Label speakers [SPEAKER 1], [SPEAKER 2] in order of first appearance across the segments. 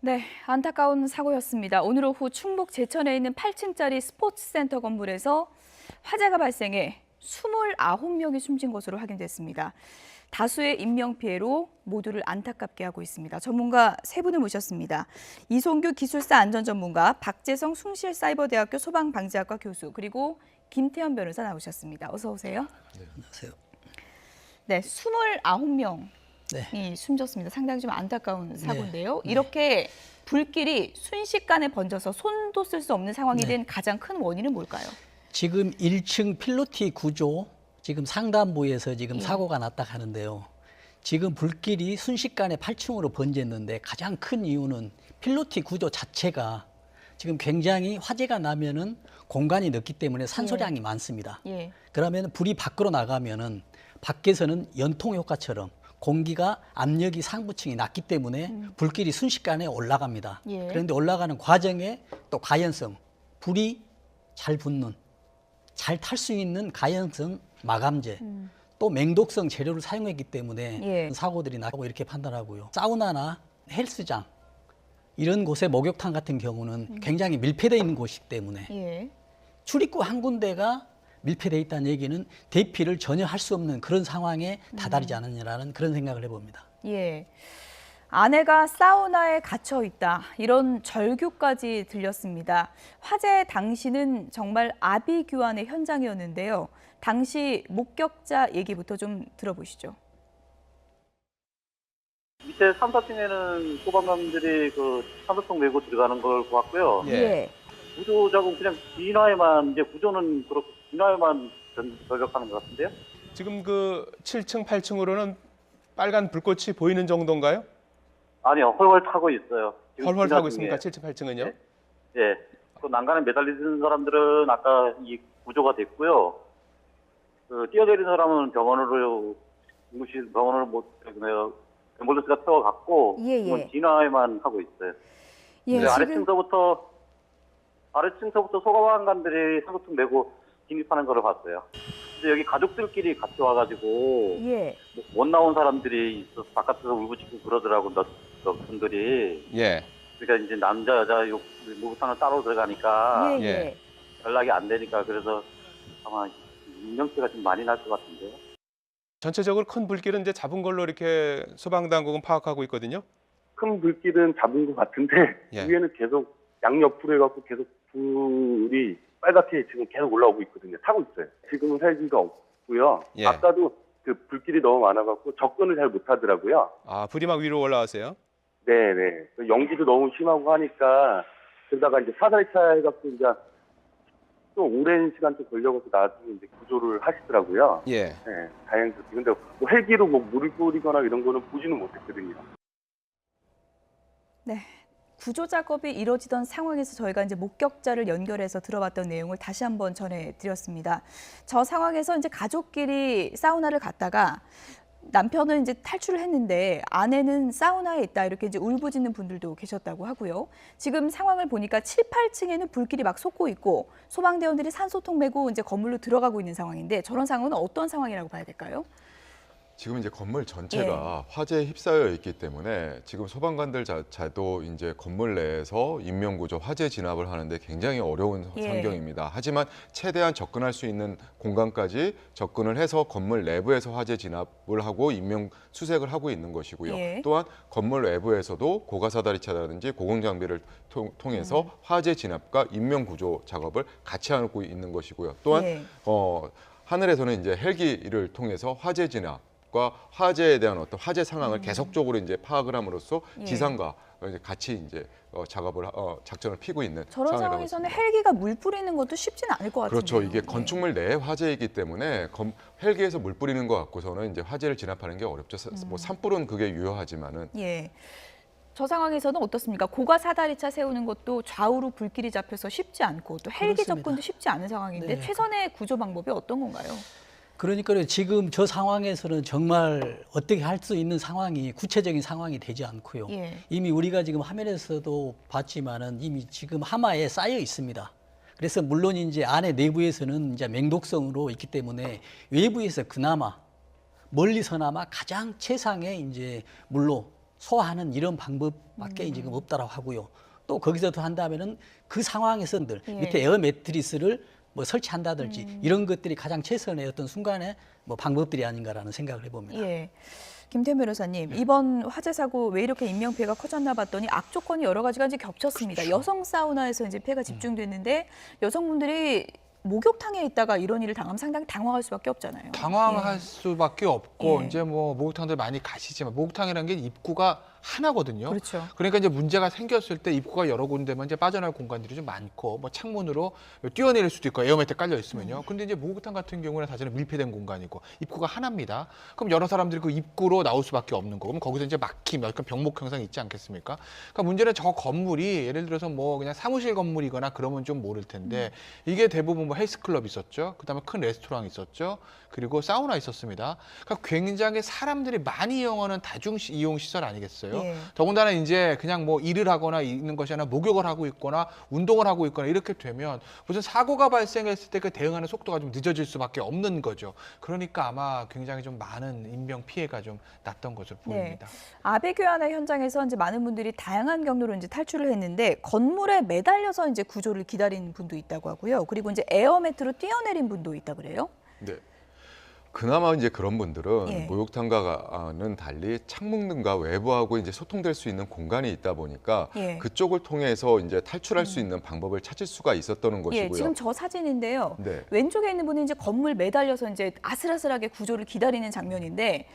[SPEAKER 1] 네, 안타까운 사고였습니다. 오늘 오후 충북 제천에 있는 8층짜리 스포츠센터 건물에서 화재가 발생해 29명이 숨진 것으로 확인됐습니다. 다수의 인명피해로 모두를 안타깝게 하고 있습니다. 전문가 세 분을 모셨습니다. 이송규 기술사 안전전문가, 박재성 숭실사이버대학교 소방방지학과 교수, 그리고 김태현 변호사 나오셨습니다. 어서 오세요.
[SPEAKER 2] 네, 안녕하세요.
[SPEAKER 1] 네, 29명.
[SPEAKER 2] 네.
[SPEAKER 1] 숨졌습니다. 상당히 좀 안타까운 사고인데요.
[SPEAKER 2] 네.
[SPEAKER 1] 이렇게 불길이 순식간에 번져서 손도 쓸 수 없는 상황이
[SPEAKER 2] 네.
[SPEAKER 1] 된 가장 큰 원인은 뭘까요?
[SPEAKER 2] 지금 1층 필로티 구조 지금 상단부에서 지금 사고가 났다 하는데요. 지금 불길이 순식간에 8층으로 번졌는데 가장 큰 이유는 필로티 구조 자체가 지금 굉장히 화재가 나면은 공간이 넓기 때문에 산소량이 많습니다. 그러면 불이 밖으로 나가면은 밖에서는 연통 효과처럼 공기가 압력이 상부층이 낮기 때문에 불길이 순식간에 올라갑니다. 그런데 올라가는 과정에 또 가연성, 불이 잘 붙는, 잘 탈 수 있는 가연성 마감재, 또 맹독성 재료를 사용했기 때문에 사고들이 나고 이렇게 판단하고요. 사우나나 헬스장 이런 곳의 목욕탕 같은 경우는 굉장히 밀폐되어 있는 곳이기 때문에 출입구 한 군데가 밀폐되어 있다는 얘기는 대피를 전혀 할 수 없는 그런 상황에 다다르지 않았냐라는 그런 생각을 해봅니다.
[SPEAKER 1] 아내가 사우나에 갇혀 있다, 이런 절규까지 들렸습니다. 화재 당시는 정말 아비규환의 현장이었는데요. 당시 목격자 얘기부터 좀 들어보시죠.
[SPEAKER 3] 밑에 3, 4층에는 소방관들이 그 산소통 메고 들어가는 걸 보았고요. 구조 작업 그냥 진화에만, 이제 구조는 그렇고 진화에만 전력하는 것 같은데요.
[SPEAKER 4] 지금 그 7층, 8층으로는 빨간 불꽃이 보이는 정도인가요?
[SPEAKER 3] 아니요, 헐헐 타고 있어요.
[SPEAKER 4] 헐헐 타고 있습니까? 7층, 8층은요?
[SPEAKER 3] 예. 그 난간에 매달리는 사람들은 아까 이 구조가 됐고요. 그 뛰어내린 사람은 병원으로 못, 앰뷸런스가 태워갔고, 지금은 진화에만 하고 있어요. 아래층서부터 소방관들이 산소통 메고 진입하는 걸 봤어요. 근데 여기 가족들끼리 같이 와가지고 못 나온 사람들이 있어서 바깥에서 울부짖고 그러더라고, 몇 분들이. 그러니까 이제 남자 여자 목욕탕을 따로 들어가니까 연락이 안 되니까, 그래서 아마 인명피해가 좀 많이 날 것 같은데요.
[SPEAKER 4] 전체적으로 큰 불길은 이제 잡은 걸로 이렇게 소방당국은 파악하고 있거든요.
[SPEAKER 5] 큰 불길은 잡은 것 같은데 위에는 계속 양옆으로 해갖고 계속 불이 빨갛게 지금 계속 올라오고 있거든요. 타고 있어요. 지금은 헬기가 없고요. 아까도 그 불길이 너무 많아갖고 접근을 잘 못하더라고요.
[SPEAKER 4] 아, 불이 막 위로 올라왔어요?
[SPEAKER 5] 네네. 연기도 너무 심하고 하니까, 그러다가 이제 사다리차 해갖고 이제 또 오랜 시간 좀 걸려서 나중에 이제 구조를 하시더라고요. 네, 다행스럽게. 근데 뭐 헬기로 뭐 물을 뿌리거나 이런 거는 보지는 못했거든요.
[SPEAKER 1] 구조 작업이 이뤄지던 상황에서 저희가 이제 목격자를 연결해서 들어봤던 내용을 다시 한번 전해드렸습니다. 저 상황에서 이제 가족끼리 사우나를 갔다가 남편은 이제 탈출을 했는데 아내는 사우나에 있다, 이렇게 이제 울부짖는 분들도 계셨다고 하고요. 지금 상황을 보니까 7, 8층에는 불길이 막 솟고 있고 소방대원들이 산소통 메고 이제 건물로 들어가고 있는 상황인데, 저런 상황은 어떤 상황이라고 봐야 될까요?
[SPEAKER 6] 지금 이제 건물 전체가 화재에 휩싸여 있기 때문에 지금 소방관들 자체도 이제 건물 내에서 인명구조, 화재 진압을 하는데 굉장히 어려운 환경입니다. 하지만 최대한 접근할 수 있는 공간까지 접근을 해서 건물 내부에서 화재 진압을 하고 인명 수색을 하고 있는 것이고요. 또한 건물 외부에서도 고가사다리차라든지 고공장비를 통해서 화재 진압과 인명구조 작업을 같이 하고 있는 것이고요. 또한 하늘에서는 이제 헬기를 통해서 화재 진압 과 화재에 대한 어떤 화재 상황을 계속적으로 이제 파악을 함으로써 지상과 이제 같이 이제 작전을 피고 있는
[SPEAKER 1] 저런 상황에서는 헬기가 물 뿌리는 것도 쉽지는 않을 것 같은데요.
[SPEAKER 6] 그렇죠. 이게 건축물 내의 화재이기 때문에 헬기에서 물 뿌리는 것 갖고서는 이제 화재를 진압하는 게 어렵죠. 뭐 산불은 그게 유효하지만은.
[SPEAKER 1] 저 상황에서는 어떻습니까? 고가 사다리차 세우는 것도 좌우로 불길이 잡혀서 쉽지 않고, 또 헬기 접근도 쉽지 않은 상황인데 최선의 구조 방법이 어떤 건가요?
[SPEAKER 2] 그러니까 지금 저 상황에서는 정말 어떻게 할 수 있는 상황이, 구체적인 상황이 되지 않고요. 이미 우리가 지금 화면에서도 봤지만은 이미 지금 하마에 쌓여 있습니다. 그래서 물론 이제 안에 내부에서는 이제 맹독성으로 있기 때문에 외부에서 그나마 멀리서나마 가장 최상의 이제 물로 소화하는 이런 방법밖에 지금 없다라고 하고요. 또 거기서 더 한다면은 그 상황에서
[SPEAKER 1] 예.
[SPEAKER 2] 밑에 에어 매트리스를 뭐 설치한다든지 이런 것들이 가장 최선의 어떤 순간의 뭐 방법들이 아닌가라는 생각을 해봅니다.
[SPEAKER 1] 예. 김태현 변호사님, 이번 화재 사고 왜 이렇게 인명 피해가 커졌나 봤더니 악조건이 여러 가지가 이제 겹쳤습니다.
[SPEAKER 2] 그렇죠.
[SPEAKER 1] 여성 사우나에서 이제 피해가 집중됐는데 여성분들이 목욕탕에 있다가 이런 일을 당하면 상당히 당황할 수밖에 없잖아요.
[SPEAKER 7] 당황할 수밖에 없고
[SPEAKER 1] 예.
[SPEAKER 7] 이제 뭐 목욕탕들 많이 가시지만 목욕탕이라는 게 입구가 하나거든요.
[SPEAKER 1] 그렇죠.
[SPEAKER 7] 그러니까 이제 문제가 생겼을 때 입구가 여러 군데만 이제 빠져나갈 공간들이 좀 많고 뭐 창문으로 뛰어내릴 수도 있고 에어매트 깔려 있으면요. 근데 이제 목욕탕 같은 경우는 사실은 밀폐된 공간이고 입구가 하나입니다. 그럼 여러 사람들이 그 입구로 나올 수밖에 없는 거고 그럼 거기서 이제 막힘, 약간 병목 현상이 있지 않겠습니까? 그러니까 문제는 저 건물이 예를 들어서 뭐 그냥 사무실 건물이거나 그러면 좀 모를 텐데 이게 대부분 뭐 헬스클럽 있었죠. 그다음에 큰 레스토랑 있었죠. 그리고 사우나 있었습니다. 그러니까 굉장히 사람들이 많이 이용하는 다중 이용 시설 아니겠어요?
[SPEAKER 1] 예.
[SPEAKER 7] 더군다나 이제 그냥 뭐 일을 하거나 있는 것이 아니라 목욕을 하고 있거나 운동을 하고 있거나 이렇게 되면 무슨 사고가 발생했을 때 그 대응하는 속도가 좀 늦어질 수밖에 없는 거죠. 그러니까 아마 굉장히 좀 많은 인명 피해가 좀 났던 것으로 보입니다.
[SPEAKER 1] 아베 교환화 현장에서 이제 많은 분들이 다양한 경로로 이제 탈출을 했는데 건물에 매달려서 이제 구조를 기다린 분도 있다고 하고요. 그리고 이제 에어매트로 뛰어내린 분도 있다 그래요.
[SPEAKER 6] 네. 그나마 이제 그런 분들은
[SPEAKER 1] 예.
[SPEAKER 6] 목욕탕과는 달리 창문 등과 외부하고 이제 소통될 수 있는 공간이 있다 보니까
[SPEAKER 1] 예.
[SPEAKER 6] 그쪽을 통해서 이제 탈출할 수 있는 방법을 찾을 수가 있었던 것이고요.
[SPEAKER 1] 예, 지금 저 사진인데요.
[SPEAKER 6] 네.
[SPEAKER 1] 왼쪽에 있는 분이 이제 건물 매달려서 이제 아슬아슬하게 구조를 기다리는 장면인데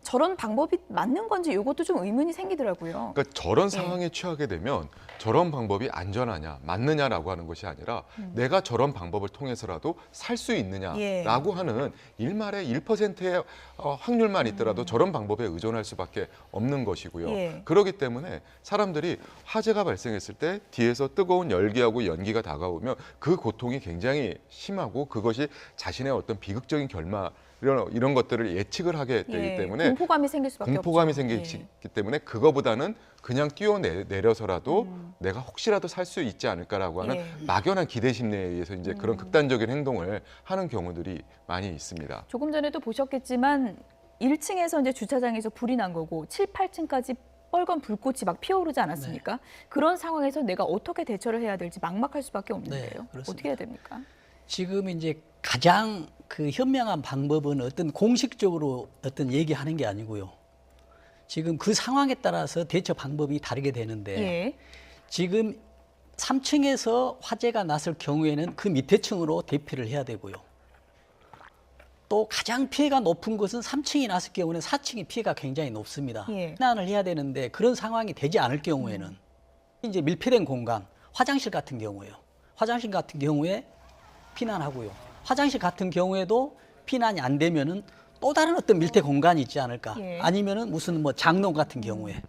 [SPEAKER 1] 저런 방법이 맞는 건지 이것도 좀 의문이 생기더라고요.
[SPEAKER 6] 그러니까 저런 상황에 처하게 되면 저런 방법이 안전하냐, 맞느냐라고 하는 것이 아니라 내가 저런 방법을 통해서라도 살 수 있느냐라고 하는 일말의 1%의 확률만 있더라도 저런 방법에 의존할 수밖에 없는 것이고요.
[SPEAKER 1] 예.
[SPEAKER 6] 그렇기 때문에 사람들이 화재가 발생했을 때 뒤에서 뜨거운 열기하고 연기가 다가오면 그 고통이 굉장히 심하고 그것이 자신의 어떤 비극적인 결말 이런 것들을 예측을 하게 되기 때문에
[SPEAKER 1] 공포감이 생길 수밖에
[SPEAKER 6] 공포감이
[SPEAKER 1] 없죠.
[SPEAKER 6] 생기기 때문에 그거보다는 그냥 뛰어내려서라도 내가 혹시라도 살 수 있지 않을까라고 하는
[SPEAKER 1] 예.
[SPEAKER 6] 막연한 기대 심리에 의해서 이제 그런 극단적인 행동을 하는 경우들이 많이 있습니다.
[SPEAKER 1] 조금 전에도 보셨겠지만 1층에서 이제 주차장에서 불이 난 거고 7, 8층까지 빨간 불꽃이 막 피어오르지 않았습니까? 그런 상황에서 내가 어떻게 대처를 해야 될지 막막할 수밖에 없는데요.
[SPEAKER 2] 그렇습니다.
[SPEAKER 1] 어떻게 해야 됩니까?
[SPEAKER 2] 지금 이제 가장 그 현명한 방법은 어떤 공식적으로 어떤 얘기하는 게 아니고요. 지금 그 상황에 따라서 대처 방법이 다르게 되는데
[SPEAKER 1] 예.
[SPEAKER 2] 지금 3층에서 화재가 났을 경우에는 그 밑에 층으로 대피를 해야 되고요. 또 가장 피해가 높은 것은 3층이 났을 경우는 4층이 피해가 굉장히 높습니다.
[SPEAKER 1] 예.
[SPEAKER 2] 避難을 해야 되는데 그런 상황이 되지 않을 경우에는 이제 밀폐된 공간, 화장실 같은 경우에요. 화장실 같은 경우에 피난하고요. 화장실 같은 경우에도 피난이 안 되면은 또 다른 어떤 밀폐 공간이 있지 않을까?
[SPEAKER 1] 예.
[SPEAKER 2] 아니면은 무슨 뭐 장롱 같은 경우에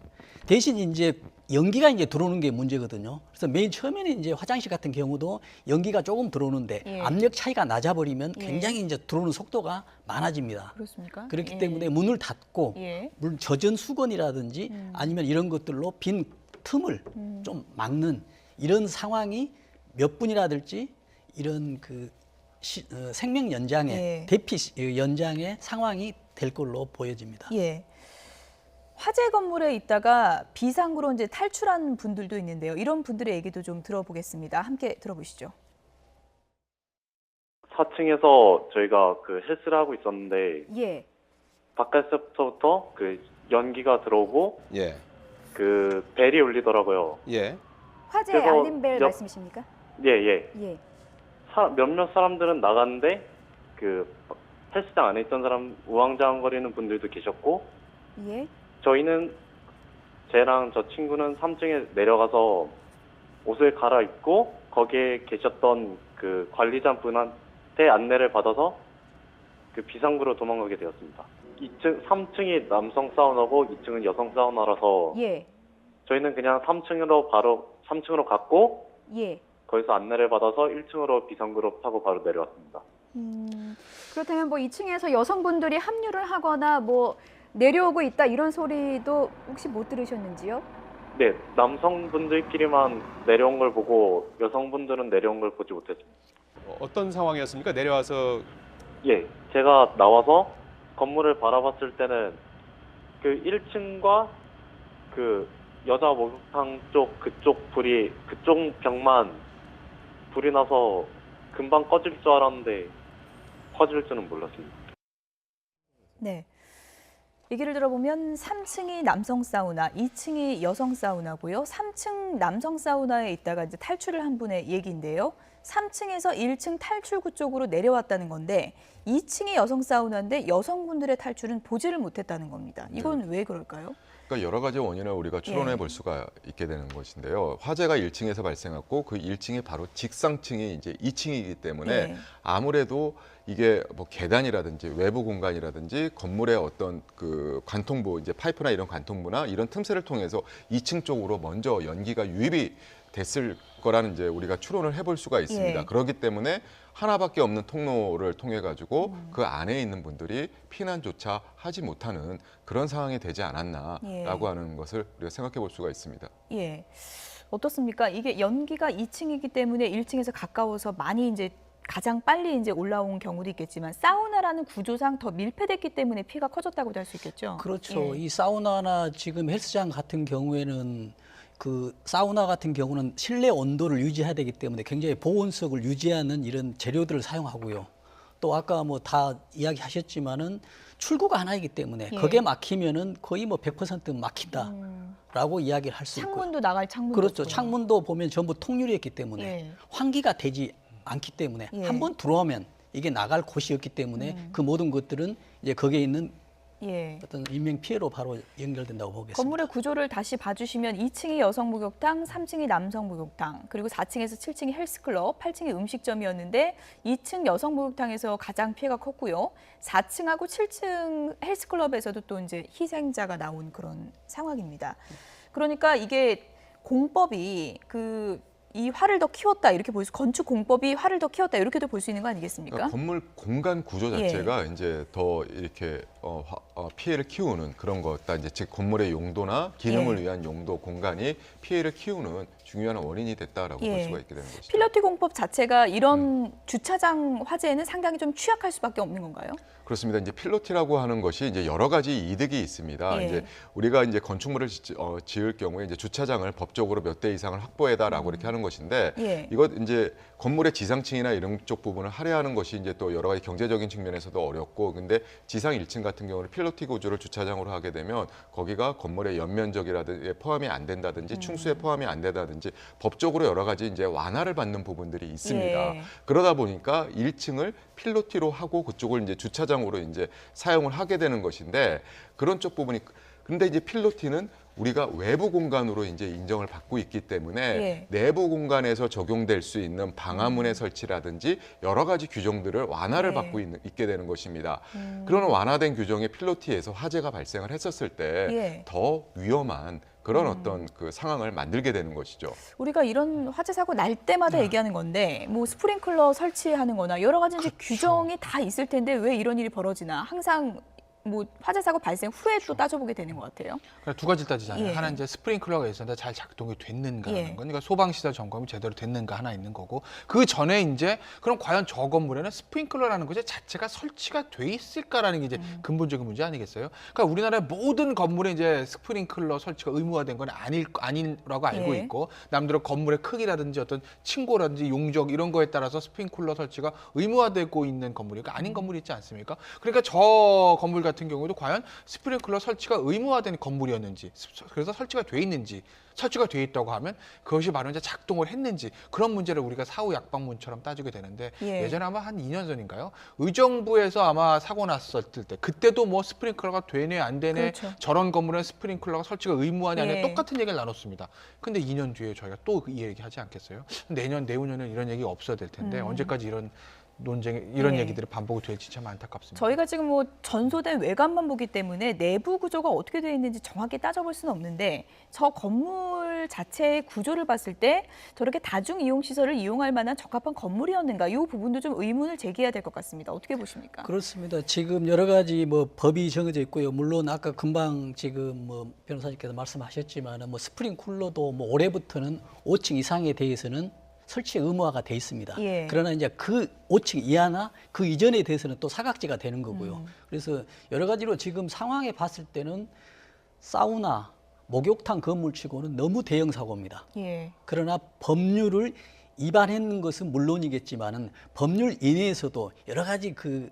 [SPEAKER 2] 대신 이제 연기가 이제 들어오는 게 문제거든요. 그래서 맨 처음에는 이제 화장실 같은 경우도 연기가 조금 들어오는데
[SPEAKER 1] 예.
[SPEAKER 2] 압력 차이가 낮아버리면
[SPEAKER 1] 예.
[SPEAKER 2] 굉장히 이제 들어오는 속도가 많아집니다.
[SPEAKER 1] 그렇습니까?
[SPEAKER 2] 그렇기
[SPEAKER 1] 예.
[SPEAKER 2] 때문에 문을 닫고
[SPEAKER 1] 예.
[SPEAKER 2] 물 젖은 수건이라든지 아니면 이런 것들로 빈 틈을 좀 막는 이런 상황이 몇 분이라든지 이런 그 생명 연장의
[SPEAKER 1] 예.
[SPEAKER 2] 대피 연장의 상황이 될 걸로 보여집니다.
[SPEAKER 1] 예. 화재 건물에 있다가 비상구로 이제 탈출한 분들도 있는데요. 이런 분들의 얘기도 좀 들어보겠습니다. 함께 들어보시죠.
[SPEAKER 3] 4층에서 저희가 그 헬스를 하고 있었는데
[SPEAKER 1] 예.
[SPEAKER 3] 바깥에서부터 그 연기가 들어오고
[SPEAKER 8] 예,
[SPEAKER 3] 그 벨이 울리더라고요.
[SPEAKER 8] 예,
[SPEAKER 9] 화재
[SPEAKER 3] 그래서
[SPEAKER 9] 알림벨 말씀이십니까?
[SPEAKER 3] 예.
[SPEAKER 9] 예.
[SPEAKER 3] 몇몇 사람들은 나갔는데 그 헬스장 안에 있던 사람 우왕좌왕거리는 분들도 계셨고
[SPEAKER 9] 예.
[SPEAKER 3] 저희는 쟤랑 저 친구는 3층에 내려가서 옷을 갈아입고 거기에 계셨던 그 관리자 분한테 안내를 받아서 그 비상구로 도망가게 되었습니다. 3층이 남성 사우나고 2층은 여성 사우나라서
[SPEAKER 9] 예.
[SPEAKER 3] 저희는 그냥 3층으로 갔고
[SPEAKER 9] 예.
[SPEAKER 3] 거기서 안내를 받아서 1층으로 비상구로 타고 바로 내려왔습니다.
[SPEAKER 9] 그렇다면 뭐 2층에서 여성분들이 합류를 하거나 뭐 내려오고 있다 이런 소리도 혹시 못 들으셨는지요?
[SPEAKER 3] 네, 남성분들끼리만 내려온 걸 보고 여성분들은 내려온 걸 보지 못했습니다.
[SPEAKER 4] 어떤 상황이었습니까? 내려와서
[SPEAKER 3] 예, 제가 나와서 건물을 바라봤을 때는 그 1층과
[SPEAKER 8] 그 여자 목욕탕 쪽 그쪽 불이 그쪽 벽만 불이 나서 금방 꺼질 줄 알았는데 꺼질 줄은 몰랐습니다.
[SPEAKER 1] 네. 얘기를 들어보면 3층이 남성 사우나, 2층이 여성 사우나고요. 3층 남성 사우나에 있다가 이제 탈출을 한 분의 얘기인데요. 3층에서 1층 탈출구 쪽으로 내려왔다는 건데 2층이 여성 사우나인데 여성분들의 탈출은 보지를 못했다는 겁니다. 이건 왜 그럴까요?
[SPEAKER 6] 그러니까 여러 가지 원인을 우리가 추론해 볼 수가 있게 되는 것인데요. 화재가 1층에서 발생했고 그 1층이 바로 직상층이 이제 2층이기 때문에 아무래도 이게 뭐 계단이라든지 외부 공간이라든지 건물의 어떤 그 관통부, 이제 파이프나 이런 관통부나 이런 틈새를 통해서 2층 쪽으로 먼저 연기가 유입이 됐을 거라는 이제 우리가 추론을 해볼 수가 있습니다. 그렇기 때문에 하나밖에 없는 통로를 통해 가지고 그 안에 있는 분들이 피난조차 하지 못하는 그런 상황이 되지 않았나라고 하는 것을 우리가 생각해 볼 수가 있습니다.
[SPEAKER 1] 예. 어떻습니까? 이게 연기가 2층이기 때문에 1층에서 가까워서 많이 이제 가장 빨리 이제 올라온 경우도 있겠지만 사우나라는 구조상 더 밀폐됐기 때문에 피해가 커졌다고도 할 수 있겠죠.
[SPEAKER 2] 그렇죠. 이 사우나나 지금 헬스장 같은 경우에는 그 사우나 같은 경우는 실내 온도를 유지해야 되기 때문에 굉장히 보온석을 유지하는 이런 재료들을 사용하고요. 또 아까 뭐 다 이야기하셨지만은 출구가 하나이기 때문에 거기에 막히면은 거의 뭐 100% 막힌다라고 이야기를 할 수 있고요.
[SPEAKER 1] 창문도 나갈 창문도
[SPEAKER 2] 그렇죠.
[SPEAKER 1] 없고요.
[SPEAKER 2] 창문도 보면 전부 통유리였기 때문에 환기가 되지 않기 때문에 한번 들어오면 이게 나갈 곳이었기 때문에 그 모든 것들은 이제 거기에 있는 어떤 인명 피해로 바로 연결된다고 보겠습니다.
[SPEAKER 1] 건물의 구조를 다시 봐주시면 2층이 여성 목욕탕, 3층이 남성 목욕탕, 그리고 4층에서 7층이 헬스클럽, 8층이 음식점이었는데 2층 여성 목욕탕에서 가장 피해가 컸고요. 4층하고 7층 헬스클럽에서도 또 이제 희생자가 나온 그런 상황입니다. 그러니까 이게 공법이 이 화를 더 키웠다 이렇게 볼 수, 건축 공법이 화를 더 키웠다 이렇게도 볼 수 있는 거 아니겠습니까?
[SPEAKER 6] 그러니까 건물 공간 구조 자체가 이제 더 이렇게 피해를 키우는 그런 것다. 이제 즉 건물의 용도나 기능을 위한 용도 공간이 피해를 키우는 중요한 원인이 됐다라고 볼 수가 있게 되는 것이죠.
[SPEAKER 1] 필로티 공법 자체가 이런 주차장 화재에는 상당히 좀 취약할 수밖에 없는 건가요?
[SPEAKER 6] 그렇습니다. 이제 필로티라고 하는 것이 이제 여러 가지 이득이 있습니다. 이제 우리가 이제 건축물을 지을 경우에 이제 주차장을 법적으로 몇 대 이상을 확보해다라고 이렇게 하는 것인데 이것 이제 건물의 지상층이나 이런 쪽 부분을 할애하는 것이 이제 또 여러 가지 경제적인 측면에서도 어렵고 근데 지상 1층 같은 경우는 필로티 구조를 주차장으로 하게 되면 거기가 건물의 연면적이라든지 포함이 안 된다든지 충수에 포함이 안 된다든지 법적으로 여러 가지 이제 완화를 받는 부분들이 있습니다. 그러다 보니까 1층을 필로티로 하고 그쪽을 이제 주차장으로 이제 사용을 하게 되는 것인데 그런 쪽 부분이 근데 이제 필로티는 우리가 외부 공간으로 이제 인정을 받고 있기 때문에 내부 공간에서 적용될 수 있는 방화문의 설치라든지 여러 가지 규정들을 완화를 받고 있게 되는 것입니다. 그런 완화된 규정의 필로티에서 화재가 발생을 했었을 때 더 위험한 그런 어떤 그 상황을 만들게 되는 것이죠.
[SPEAKER 1] 우리가 이런 화재 사고 날 때마다 얘기하는 건데 뭐 스프링클러 설치하는 거나 여러 가지 이제 규정이 다 있을 텐데 왜 이런 일이 벌어지나 항상 뭐 화재 사고 발생 후에 또 따져보게 되는 것 같아요.
[SPEAKER 7] 그러니까 두 가지를 따지잖아요. 하나 이제 스프링클러가 있었는데 잘 작동이 됐는가라는 건, 그러니까 소방시설 점검이 제대로 됐는가 하나 있는 거고, 그 전에 이제 그럼 과연 저 건물에는 스프링클러라는 것이 자체가 설치가 돼 있을까라는 게 이제 근본적인 문제 아니겠어요? 그러니까 우리나라의 모든 건물에 이제 스프링클러 설치가 의무화된 건 아니라고 알고 있고, 남들은 건물의 크기라든지 어떤 층고라든지 용적 이런 거에 따라서 스프링클러 설치가 의무화되고 있는 건물이 아닌 건물이 있지 않습니까? 그러니까 저 건물 같은 경우도 과연 스프링클러 설치가 의무화된 건물이었는지, 그래서 설치가 돼 있는지, 설치가 돼 있다고 하면 그것이 바로 이제 작동을 했는지, 그런 문제를 우리가 사후 약방문처럼 따지게 되는데 예전에 아마 한 2년 전인가요? 의정부에서 아마 사고 났었을 때 그때도 뭐 스프링클러가 되네 안 되네, 저런 건물에 스프링클러가 설치가 의무화냐 아니냐 똑같은 얘기를 나눴습니다. 근데 2년 뒤에 저희가 또 이 얘기 하지 않겠어요? 내년 내후년에는 이런 얘기 없어야 될 텐데 언제까지 이런 논쟁 이런 얘기들이 반복이 될지 참 안타깝습니다.
[SPEAKER 1] 저희가 지금 뭐 전소된 외관만 보기 때문에 내부 구조가 어떻게 되어 있는지 정확히 따져볼 수는 없는데 저 건물 자체의 구조를 봤을 때 저렇게 다중 이용 시설을 이용할 만한 적합한 건물이었는가, 이 부분도 좀 의문을 제기해야 될 것 같습니다. 어떻게 보십니까?
[SPEAKER 2] 그렇습니다. 지금 여러 가지 뭐 법이 정해져 있고요. 물론 아까 금방 지금 뭐 변호사님께서 말씀하셨지만 뭐 스프링쿨러도 뭐 올해부터는 5층 이상에 대해서는 설치 의무화가 돼 있습니다. 그러나 이제 그 5층 이하나 그 이전에 대해서는 또 사각지가 되는 거고요. 그래서 여러 가지로 지금 상황에 봤을 때는 사우나, 목욕탕 건물치고는 너무 대형 사고입니다.
[SPEAKER 1] 예.
[SPEAKER 2] 그러나 법률을 위반했는 것은 물론이겠지만은 법률 이내에서도 여러 가지 그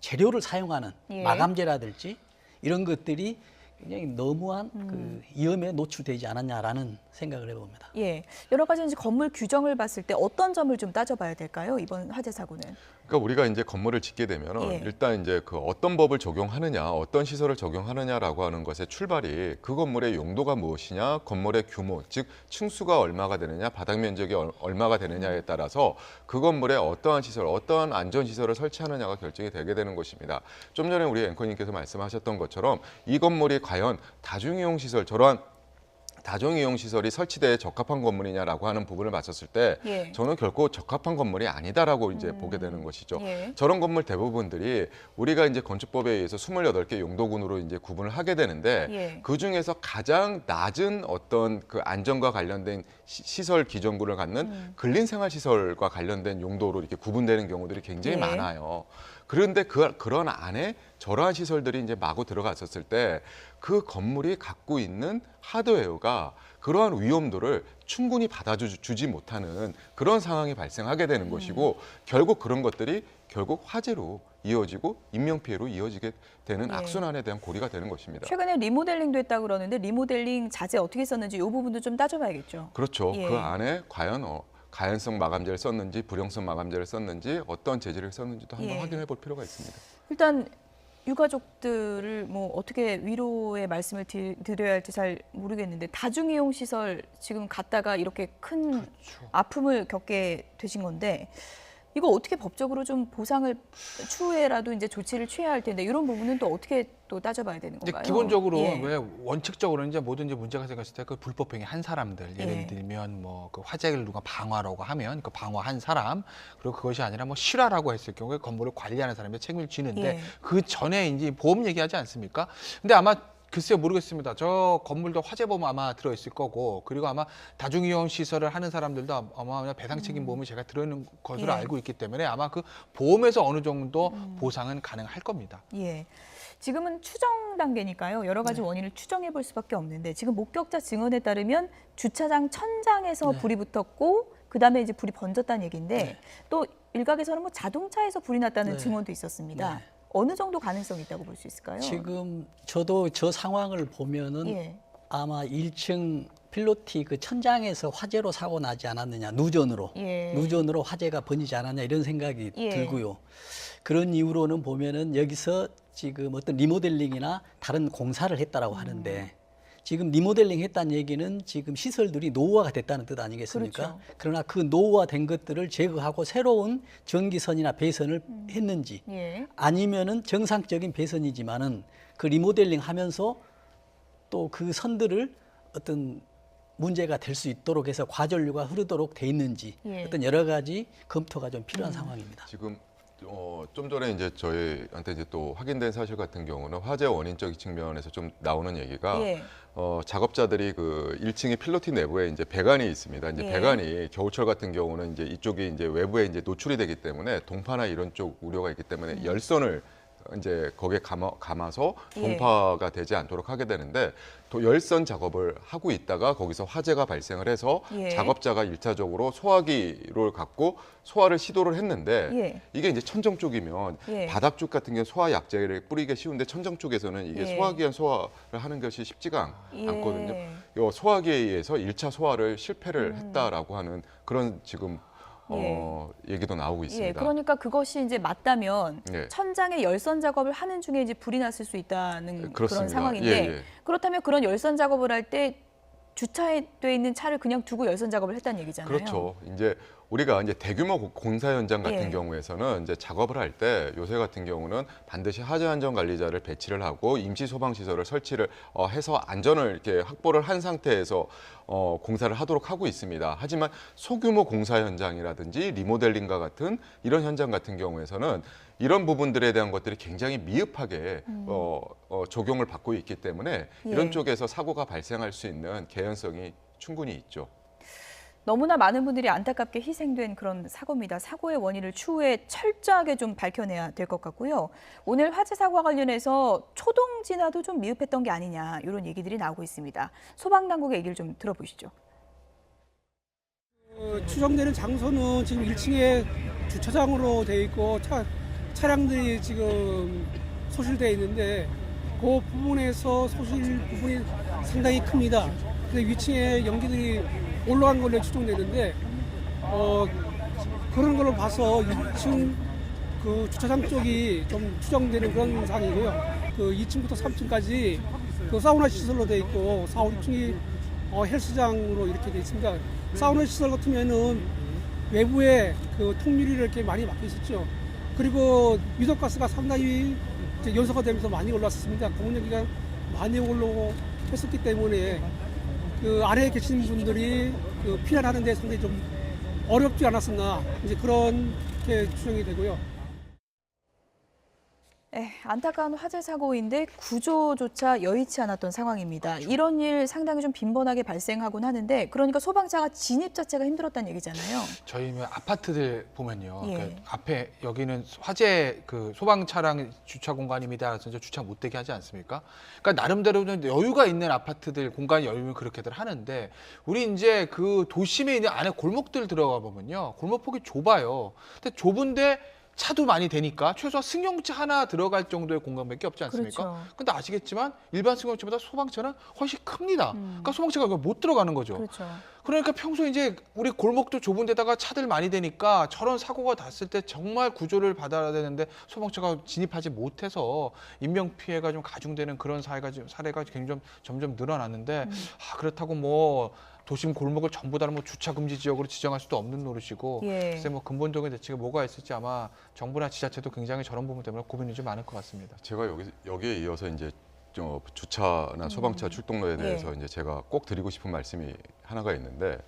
[SPEAKER 2] 재료를 사용하는
[SPEAKER 1] 예.
[SPEAKER 2] 마감재라든지 이런 것들이 굉장히 너무한 그 위험에 노출되지 않았냐라는 생각을 해봅니다.
[SPEAKER 1] 예. 여러 가지 이제 건물 규정을 봤을 때 어떤 점을 좀 따져봐야 될까요? 이번 화재 사고는.
[SPEAKER 6] 그러니까 우리가 이제 건물을 짓게 되면은
[SPEAKER 1] 예.
[SPEAKER 6] 일단 이제 그 어떤 법을 적용하느냐, 어떤 시설을 적용하느냐라고 하는 것의 출발이 그 건물의 용도가 무엇이냐, 건물의 규모, 즉 층수가 얼마가 되느냐, 바닥 면적이 얼마가 되느냐에 따라서 그 건물에 어떠한 시설, 어떠한 안전 시설을 설치하느냐가 결정이 되게 되는 것입니다. 좀 전에 우리 앵커님께서 말씀하셨던 것처럼 이 건물이 과연 다중이용 시설, 저러한 다중이용 시설이 설치되어 적합한 건물이냐라고 하는 부분을 봤었을 때
[SPEAKER 1] 예.
[SPEAKER 6] 저는 결코 적합한 건물이 아니다라고 이제 보게 되는 것이죠.
[SPEAKER 1] 예.
[SPEAKER 6] 저런 건물 대부분들이 우리가 이제 건축법에 의해서 28개 용도군으로 이제 구분을 하게 되는데
[SPEAKER 1] 예.
[SPEAKER 6] 그 중에서 가장 낮은 어떤 그 안전과 관련된 시설 기준구를 갖는 근린생활시설과 관련된 용도로 이렇게 구분되는 경우들이 굉장히
[SPEAKER 1] 예.
[SPEAKER 6] 많아요. 그런데 그런 안에 저러한 시설들이 이제 마구 들어갔었을 때 그 건물이 갖고 있는 하드웨어가 그러한 위험도를 충분히 받아주지 못하는 그런 상황이 발생하게 되는 것이고 결국 그런 것들이 결국 화재로 이어지고 인명피해로 이어지게 되는
[SPEAKER 1] 예.
[SPEAKER 6] 악순환에 대한 고리가 되는 것입니다.
[SPEAKER 1] 최근에 리모델링도 했다고 그러는데 리모델링 자재 어떻게 썼는지 이 부분도 좀 따져봐야겠죠.
[SPEAKER 6] 그렇죠.
[SPEAKER 1] 예.
[SPEAKER 6] 그 안에 과연 가연성 마감재를 썼는지 불용성 마감재를 썼는지 어떤 재질을 썼는지도 한번
[SPEAKER 1] 예.
[SPEAKER 6] 확인해 볼 필요가 있습니다.
[SPEAKER 1] 일단 유가족들을 뭐 어떻게 위로의 말씀을 드려야 할지 잘 모르겠는데 다중이용 시설 지금 갔다가 이렇게 큰 아픔을 겪게 되신 건데 이거 어떻게 법적으로 좀 보상을 추후에라도 이제 조치를 취해야 할 텐데 이런 부분은 또 어떻게 또 따져봐야 되는
[SPEAKER 7] 이제
[SPEAKER 1] 건가요?
[SPEAKER 7] 기본적으로
[SPEAKER 1] 예.
[SPEAKER 7] 왜 원칙적으로는 이제 모든 이제 문제가 생겼을 때 그 불법행위 한 사람들 예를
[SPEAKER 1] 예.
[SPEAKER 7] 들면 뭐 그 화재를 누가 방화라고 하면 그 방화한 사람 그리고 그것이 아니라 뭐 실화라고 했을 경우에 건물을 관리하는 사람이 책임을 지는데
[SPEAKER 1] 예.
[SPEAKER 7] 그 전에 이제 보험 얘기하지 않습니까? 근데 아마 글쎄요 모르겠습니다. 저 건물도 화재보험 아마 들어있을 거고 그리고 아마 다중이용 시설을 하는 사람들도 아마 배상 책임 보험이 제가 들어있는 것으로
[SPEAKER 1] 예.
[SPEAKER 7] 알고 있기 때문에 아마 그 보험에서 어느 정도 보상은 가능할 겁니다.
[SPEAKER 1] 예. 지금은 추정 단계니까요. 여러 가지
[SPEAKER 2] 네.
[SPEAKER 1] 원인을 추정해 볼 수밖에 없는데 지금 목격자 증언에 따르면 주차장 천장에서
[SPEAKER 2] 네.
[SPEAKER 1] 불이 붙었고 그다음에 이제 불이 번졌다는 얘기인데
[SPEAKER 2] 네.
[SPEAKER 1] 또 일각에서는 뭐 자동차에서 불이 났다는
[SPEAKER 2] 네.
[SPEAKER 1] 증언도 있었습니다.
[SPEAKER 2] 네.
[SPEAKER 1] 어느 정도 가능성이 있다고 볼 수 있을까요?
[SPEAKER 2] 지금 저도 저 상황을 보면은
[SPEAKER 1] 예.
[SPEAKER 2] 아마 1층 필로티 그 천장에서 화재로 사고 나지 않았느냐, 누전으로 화재가 번지지 않았냐 이런 생각이
[SPEAKER 1] 예.
[SPEAKER 2] 들고요. 그런 이유로는 보면은 여기서 지금 어떤 리모델링이나 다른 공사를 했다라고 하는데 지금 리모델링 했다는 얘기는 지금 시설들이 노후화가 됐다는 뜻 아니겠습니까?
[SPEAKER 1] 그렇죠.
[SPEAKER 2] 그러나 그 노후화된 것들을 제거하고 새로운 전기선이나 배선을 했는지
[SPEAKER 1] 예.
[SPEAKER 2] 아니면은 정상적인 배선이지만은 그 리모델링 하면서 또 그 선들을 어떤 문제가 될 수 있도록 해서 과전류가 흐르도록 돼 있는지
[SPEAKER 1] 예.
[SPEAKER 2] 어떤 여러 가지 검토가 좀 필요한 상황입니다.
[SPEAKER 6] 지금 좀 전에 이제 저희한테 이제 또 확인된 사실 같은 경우는 화재 원인적인 측면에서 좀 나오는 얘기가
[SPEAKER 1] 예.
[SPEAKER 6] 작업자들이 그 1층의 필로티 내부에 이제 배관이 있습니다. 이제
[SPEAKER 1] 예.
[SPEAKER 6] 배관이 겨울철 같은 경우는 이제 이쪽이 이제 외부에 이제 노출이 되기 때문에 동파나 이런 쪽 우려가 있기 때문에 열선을 이제 거기에 감아서
[SPEAKER 1] 예.
[SPEAKER 6] 동파가 되지 않도록 하게 되는데 또 열선 작업을 하고 있다가 거기서 화재가 발생을 해서
[SPEAKER 1] 예.
[SPEAKER 6] 작업자가 1차적으로 소화기를 갖고 소화를 시도를 했는데
[SPEAKER 1] 예.
[SPEAKER 6] 이게 이제 천정 쪽이면
[SPEAKER 1] 예.
[SPEAKER 6] 바닥 쪽 같은 경우 소화 약재를 뿌리기 쉬운데 천정 쪽에서는 이게
[SPEAKER 1] 예.
[SPEAKER 6] 소화기한 소화를 하는 것이 쉽지가
[SPEAKER 1] 예.
[SPEAKER 6] 않거든요. 이 소화기에 의해서 1차 소화를 실패를 했다라고 하는 그런 지금 얘기도 나오고 있습니다.
[SPEAKER 1] 예, 그러니까 그것이 이제 맞다면
[SPEAKER 6] 예.
[SPEAKER 1] 천장에 열선 작업을 하는 중에 이제 불이 났을 수 있다는 그런
[SPEAKER 6] 그렇습니다.
[SPEAKER 1] 상황인데
[SPEAKER 6] 예, 예.
[SPEAKER 1] 그렇다면 그런 열선 작업을 할 때 주차돼 있는 차를 그냥 두고 열선 작업을 했다는 얘기잖아요.
[SPEAKER 6] 그렇죠. 이제 우리가 이제 대규모 공사 현장 같은
[SPEAKER 1] 예.
[SPEAKER 6] 경우에서는 이제 작업을 할 때 요새 같은 경우는 반드시 화재 안전 관리자를 배치를 하고 임시 소방 시설을 설치를 해서 안전을 이렇게 확보를 한 상태에서 공사를 하도록 하고 있습니다. 하지만 소규모 공사 현장이라든지 리모델링과 같은 이런 현장 같은 경우에서는 이런 부분들에 대한 것들이 굉장히 미흡하게 적용을 받고 있기 때문에
[SPEAKER 1] 예.
[SPEAKER 6] 이런 쪽에서 사고가 발생할 수 있는 개연성이 충분히 있죠.
[SPEAKER 1] 너무나 많은 분들이 안타깝게 희생된 그런 사고입니다. 사고의 원인을 추후에 철저하게 좀 밝혀내야 될 것 같고요. 오늘 화재 사고와 관련해서 초동 진화도 좀 미흡했던 게 아니냐 이런 얘기들이 나오고 있습니다. 소방당국의 얘기를 좀 들어보시죠.
[SPEAKER 10] 추정되는 장소는 지금 1층에 주차장으로 되어 있고 차량들이 지금 소실되어 있는데 그 부분에서 소실 부분이 상당히 큽니다. 근데 위층에 연기들이 올라간 걸로 추정되는데 그런 걸로 봐서 1층 그 주차장 쪽이 좀 추정되는 그런 상황이고요. 그 2층부터 3층까지 그 사우나 시설로 되어 있고 4, 5층이 헬스장으로 이렇게 되어 있습니다. 사우나 시설 같으면은 외부에 그 통유리를 이렇게 많이 막혀 있었죠. 그리고 유독가스가 상당히 이제 연소가 되면서 많이 올랐습니다. 공연기가 많이 올라오고 했었기 때문에 그 안에 계신 분들이 그 피난하는 데 상당히 좀 어렵지 않았었나 이제 그렇게 추정이 되고요.
[SPEAKER 1] 안타까운 화재 사고인데 구조조차 여의치 않았던 상황입니다. 그렇죠. 이런 일 상당히 좀 빈번하게 발생하곤 하는데 그러니까 소방차가 진입 자체가 힘들었다는 얘기잖아요.
[SPEAKER 7] 저희 아파트들 보면요.
[SPEAKER 1] 예.
[SPEAKER 7] 그러니까 앞에 여기는 화재 그 소방 차량 주차 공간입니다. 그래서 이제 주차 못 되게 하지 않습니까? 그러니까 나름대로는 여유가 있는 아파트들 공간 여유는 그렇게들 하는데 우리 이제 그 도심에 있는 안에 골목들 들어가 보면요. 골목폭이 좁아요. 근데 좁은데 차도 많이 되니까 최소한 승용차 하나 들어갈 정도의 공간밖에 없지 않습니까?
[SPEAKER 1] 그렇죠.
[SPEAKER 7] 근데 아시겠지만 일반 승용차보다 소방차는 훨씬 큽니다. 그러니까 소방차가 못 들어가는 거죠.
[SPEAKER 1] 그렇죠.
[SPEAKER 7] 그러니까 평소에 이제 우리 골목도 좁은 데다가 차들 많이 되니까 저런 사고가 났을 때 정말 구조를 받아야 되는데 소방차가 진입하지 못해서 인명피해가 좀 가중되는 그런 사례가 점점 늘어났는데 그렇다고 뭐 도심 골목을 전부 다 주차 금지 지역으로 지정할 수도 없는 노릇이고 글쎄 뭐 근본적인 대책이 뭐가 있을지 아마 정부나 지자체도 굉장히 저런 부분 때문에 고민이 좀 많을 것 같습니다.
[SPEAKER 6] 제가 여기에 이어서 이제 주차나 소방차 출동로에 대해서 이제 제가 꼭 드리고 싶은 말씀이 하나가 있는데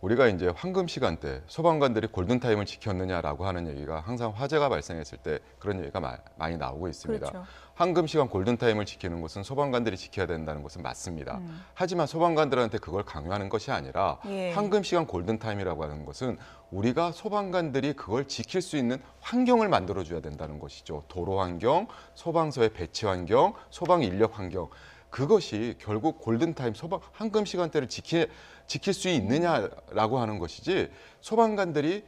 [SPEAKER 6] 우리가 이제 황금 시간대 소방관들이 골든타임을 지켰느냐라고 하는 얘기가 항상 화재가 발생했을 때 그런 얘기가 많이 나오고 있습니다.
[SPEAKER 1] 그렇죠.
[SPEAKER 6] 황금 시간 골든타임을 지키는 것은 소방관들이 지켜야 된다는 것은 맞습니다. 하지만 소방관들한테 그걸 강요하는 것이 아니라 황금 시간 골든타임이라고 하는 것은 우리가 소방관들이 그걸 지킬 수 있는 환경을 만들어줘야 된다는 것이죠. 도로 환경, 소방서의 배치 환경, 소방 인력 환경. 그것이 결국 골든타임 소방 황금 시간대를 지킬 수 있느냐라고 하는 것이지 소방관들이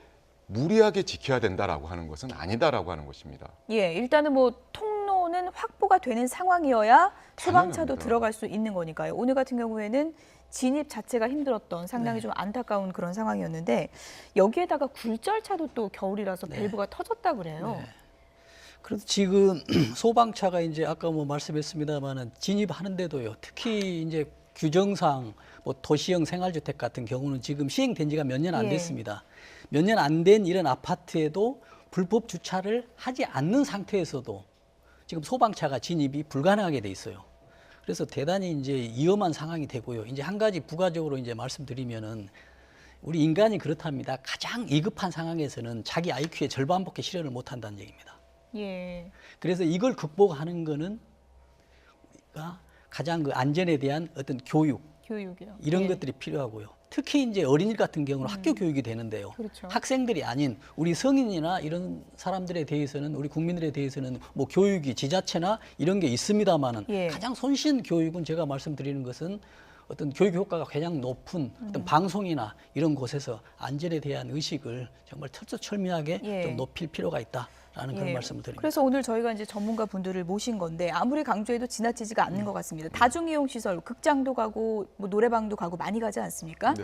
[SPEAKER 6] 무리하게 지켜야 된다라고 하는 것은 아니다라고 하는 것입니다.
[SPEAKER 1] 일단은 뭐 통로는 확보가 되는 상황이어야 소방차도
[SPEAKER 6] 당연합니다.
[SPEAKER 1] 들어갈 수 있는 거니까요. 오늘 같은 경우에는 진입 자체가 힘들었던 상당히 좀 안타까운 그런 상황이었는데 여기에다가 굴절차도 또 겨울이라서 밸브가 터졌다고 그래요.
[SPEAKER 2] 그래서 지금 소방차가 이제 아까 뭐 말씀했습니다만은 진입하는데도요. 특히 이제 규정상 뭐 도시형 생활주택 같은 경우는 지금 시행된 지가 몇 년 안 됐습니다. 몇 년 안 된 이런 아파트에도 불법 주차를 하지 않는 상태에서도 지금 소방차가 진입이 불가능하게 돼 있어요. 그래서 대단히 이제 위험한 상황이 되고요. 이제 한 가지 부가적으로 이제 말씀드리면은 우리 인간이 그렇답니다. 가장 위급한 상황에서는 자기 IQ의 절반밖에 실현을 못 한다는 얘기입니다. 그래서 이걸 극복하는 거는 우리가 가장 그 안전에 대한 어떤 교육이요. 이런 것들이 필요하고요. 특히 이제 어린이들 같은 경우는 학교 교육이 되는데요.
[SPEAKER 1] 그렇죠.
[SPEAKER 2] 학생들이 아닌 우리 성인이나 이런 사람들에 대해서는 우리 국민들에 대해서는 뭐 교육이 지자체나 이런 게 있습니다만은 가장 손쉬운 교육은 제가 말씀드리는 것은 어떤 교육 효과가 가장 높은 어떤 방송이나 이런 곳에서 안전에 대한 의식을 정말 철저철미하게 좀 높일 필요가 있다라는 그런 말씀을 드립니다.
[SPEAKER 1] 그래서 오늘 저희가 이제 전문가 분들을 모신 건데 아무리 강조해도 지나치지가 않는 것 같습니다. 다중이용 시설, 극장도 가고 뭐 노래방도 가고 많이 가지 않습니까?